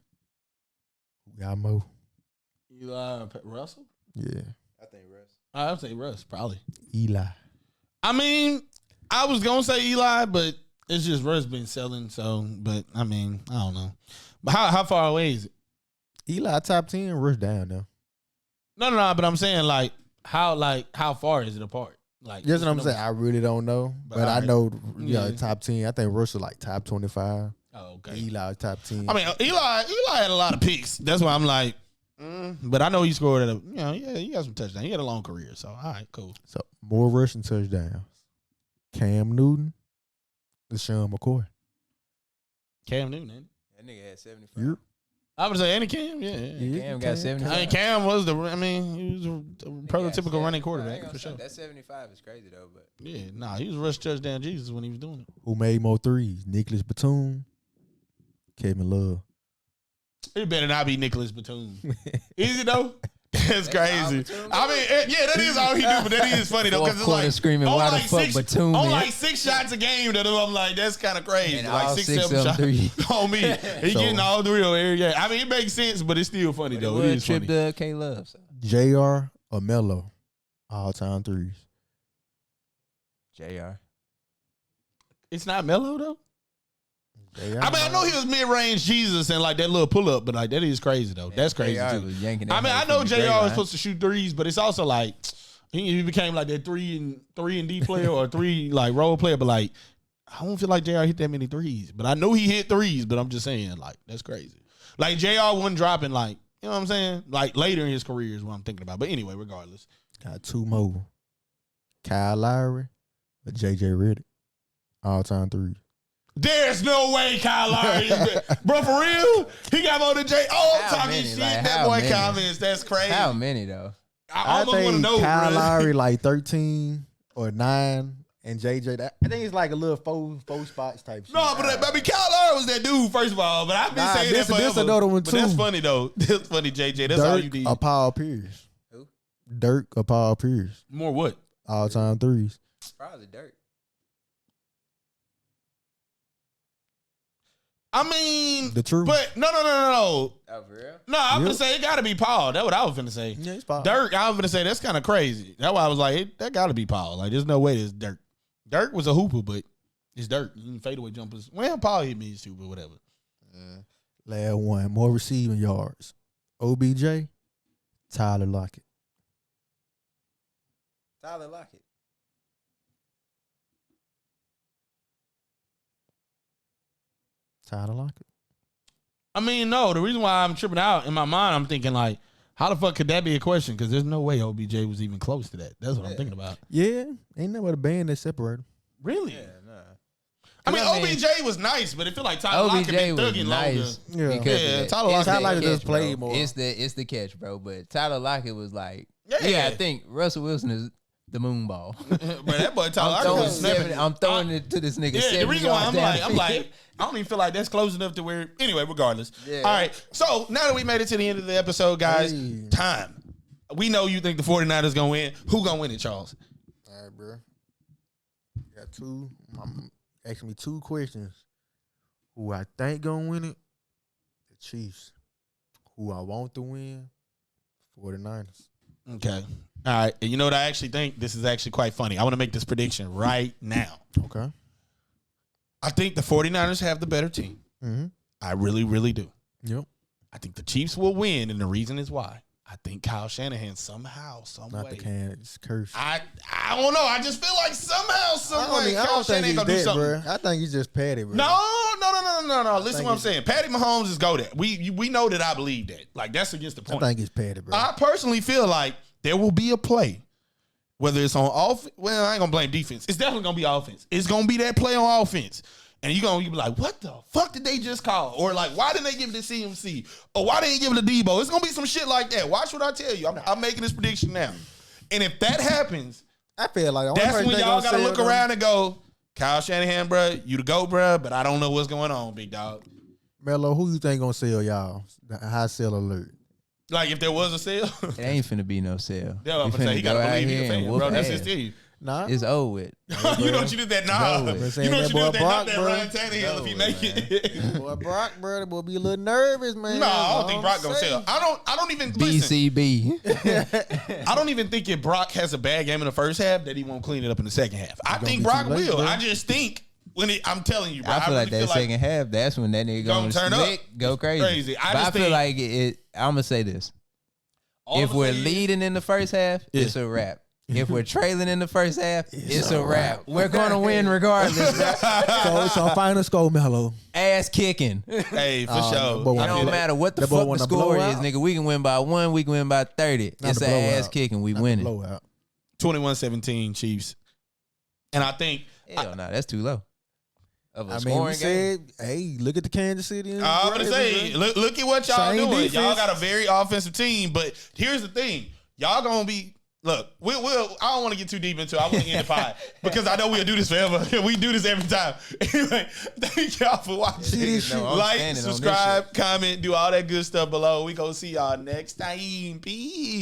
Who got more? Eli Russell? Yeah. I think Russ. I would say Russ, probably. Eli. I mean, I was going to say Eli, but it's just Russ been selling, so, but, I mean, I don't know. But how far away is it? Eli top 10, Russ down now. No, but I'm saying, how far is it apart? Like, That's what I'm saying. I really don't know. But I know, top 10. I think Russ is like top 25. Oh, okay. Eli top 10. I mean, Eli had a lot of picks. That's why I'm like, but I know he scored he got some touchdowns. He had a long career, so all right, cool. So more rushing touchdowns. Cam Newton, LaShawn McCoy. Cam Newton, ain't That nigga had 75. Yep. I would say any Cam, yeah. Cam got 75. I mean, Cam was he was a prototypical running quarterback for sure. That 75 is crazy though, but Yeah, he was rush touchdown Jesus when he was doing it. Who made more threes? Nicholas Batum, Kevin Love. It better not be Nicholas Batum. Is it though? That's crazy. I mean, yeah, that is all he do, but that is funny though, because it's like screaming, why the fuck Batum? On like 6 shots a game, that I'm like, that's kind of crazy. And like all 6, six 7 of them shots three. on me. He getting all 3 on every game. I mean, it makes sense, but it's still funny though. It is trip funny. to K Love. So. JR or Melo, all-time threes. JR. It's not Melo though. JR, I mean, I know he was mid-range Jesus and like that little pull-up, but like that is crazy though. That's crazy JR too. was yanking that I mean, I motherfucker know from the JR grapevine. was supposed to shoot threes, but it's also like he became like that 3 and D player or 3 like role player, but like I don't feel like JR hit that many threes. But I know he hit threes, but I'm just saying like that's crazy. Like JR wasn't dropping like, you know what I'm saying? Like later in his career is what I'm thinking about. But anyway, regardless. Got 2 more. Kyle Lowry or JJ Redick, all-time threes. There's no way Kyle Lowry is bro, for real? He got more than J. Oh, I'm How talking many? shit. Like, That how boy many? comments. That's crazy. How many though? I almost want to think know, Kyle bro. Lowry like 13 or 9, and JJ. I think it's like a little four spots type shit. No, but I mean, Kyle Lowry was that dude, first of all. But I've been saying this that forever. is another one, But too. that's funny, though. That's funny, JJ. That's all you Dirk need. or Paul Pierce. Who? Dirk or Paul Pierce, More what? all-time threes. Probably Dirk. I mean, The truth. But no. Oh, for real? No, I'm Yep. gonna say it got to be Paul. That's what I was gonna say. Yeah, it's Paul. Dirk, I was gonna say that's kind of crazy. That's why I was like, that got to be Paul. Like, there's no way it's Dirk. Dirk was a hooper, but it's Dirk. Fadeaway jumpers. Well, Paul hit me too, but whatever. Last one, more receiving yards. OBJ, Tyler Lockett. Tyler Lockett. Tyler Lockett. I mean, no. The reason why I'm tripping out in my mind, I'm thinking like, how the fuck could that be a question? Because there's no way OBJ was even close to that. That's what I'm thinking about. Yeah, ain't nothing but a band that separated. Really? Yeah, nah. I mean, OBJ was nice, but it feel like Tyler Lockett been thugging nice longer. Yeah, Tyler Lockett just catch, played bro. more. It's the catch, bro. But Tyler Lockett was like, Yeah. I think Russell Wilson is the moon ball. Bro, that boy Tyler Lockett was snapping. I'm throwing it to this nigga. Yeah, the reason why I'm yards like, I don't even feel like that's close enough to where. Anyway, regardless. Yeah. All right. So now that we made it to the end of the episode, guys, Hey. time. We know you think the 49ers gonna win. Who gonna win it, Charles? All right, bro. Got two. I'm asking me two questions. Who I think gonna win it? The Chiefs. Who I want to win? 49ers. Okay. All right. And you know what I actually think? This is actually quite funny. I want to make this prediction right now. Okay. I think the 49ers have the better team. Mm-hmm. I really, really do. Yep. I think the Chiefs will win, and the reason is why. I think Kyle Shanahan somehow, some Not way. the can. It's cursed. I don't know. I just feel like somehow, some way, I Kyle don't think Shanahan he's gonna do dead, something. bro. I think he's just patty, bro. No. Listen to what I'm think saying. Patty Mahomes is go that. We know that I believe that. Like, that's against the I point. think he's patty, bro. I personally feel like there will be a play, whether it's on offense. Well, I ain't gonna blame defense. It's definitely gonna be offense. It's gonna be that play on offense. And you're gonna be like, what the fuck did they just call? Or like, why didn't they give it to CMC? Or why didn't they give it to Debo? It's gonna be some shit like that. Watch what I tell you. I'm making this prediction now. And if that happens, I feel like that's when y'all gotta look around and go, Kyle Shanahan, bro, you the GOAT, bro, but I don't know what's going on, big dog. Mello, who you think gonna sell y'all? The high sell alert. Like, if there was a sale, It ain't finna be no sale. yeah, I'm We gonna say, he finna go gotta out believe he here a fan, and whoop bro. That's ass. his team. Nah. It's over with. You know what you did that? Nah. No. You know what you did that? Not that Bro. Ryan Tannehill if he make it. Boy, Brock, bro, that boy be a little nervous, man. No, I don't think I'm Brock gonna saying. sell. I don't even listen. BCB. I don't even think if Brock has a bad game in the first half that he won't clean it up in the second half. I gonna think be Brock too late, will. bro. I just think I'm telling you, bro. I feel like really that second half, that's when that nigga Gonna gonna turn up. slick, go crazy. Crazy. I But just I feel think- like it. I'm gonna say this: all if I'm we're saying is- leading in the first half, Yeah. it's a wrap. If we're trailing in the first half, it's a wrap. We're gonna win regardless. Bro. So final score, Mello. Ass kicking. It hey, for Oh, sure. boy, I don't feel that. matter what the That boy fuck the want a score is, blowout? nigga. We can win by 1. We can win by 30. Not It's a an ass blowout. kicking. We Not the winning. blowout. 21-17 Chiefs, and I think Hell no, that's too low. Of a I mean, scoring we game. said, hey, look at the Kansas City. And I'm gonna say, look at what y'all Same doing. defense. Y'all got a very offensive team, but here's the thing: y'all gonna be. Look, we'll. I don't want to get too deep into it. I want to end the pod because I know we'll do this forever. We do this every time. Anyway, thank y'all for watching. No, I'm Like, standing on this subscribe, comment, do all that good stuff below. We gonna see y'all next time. Peace.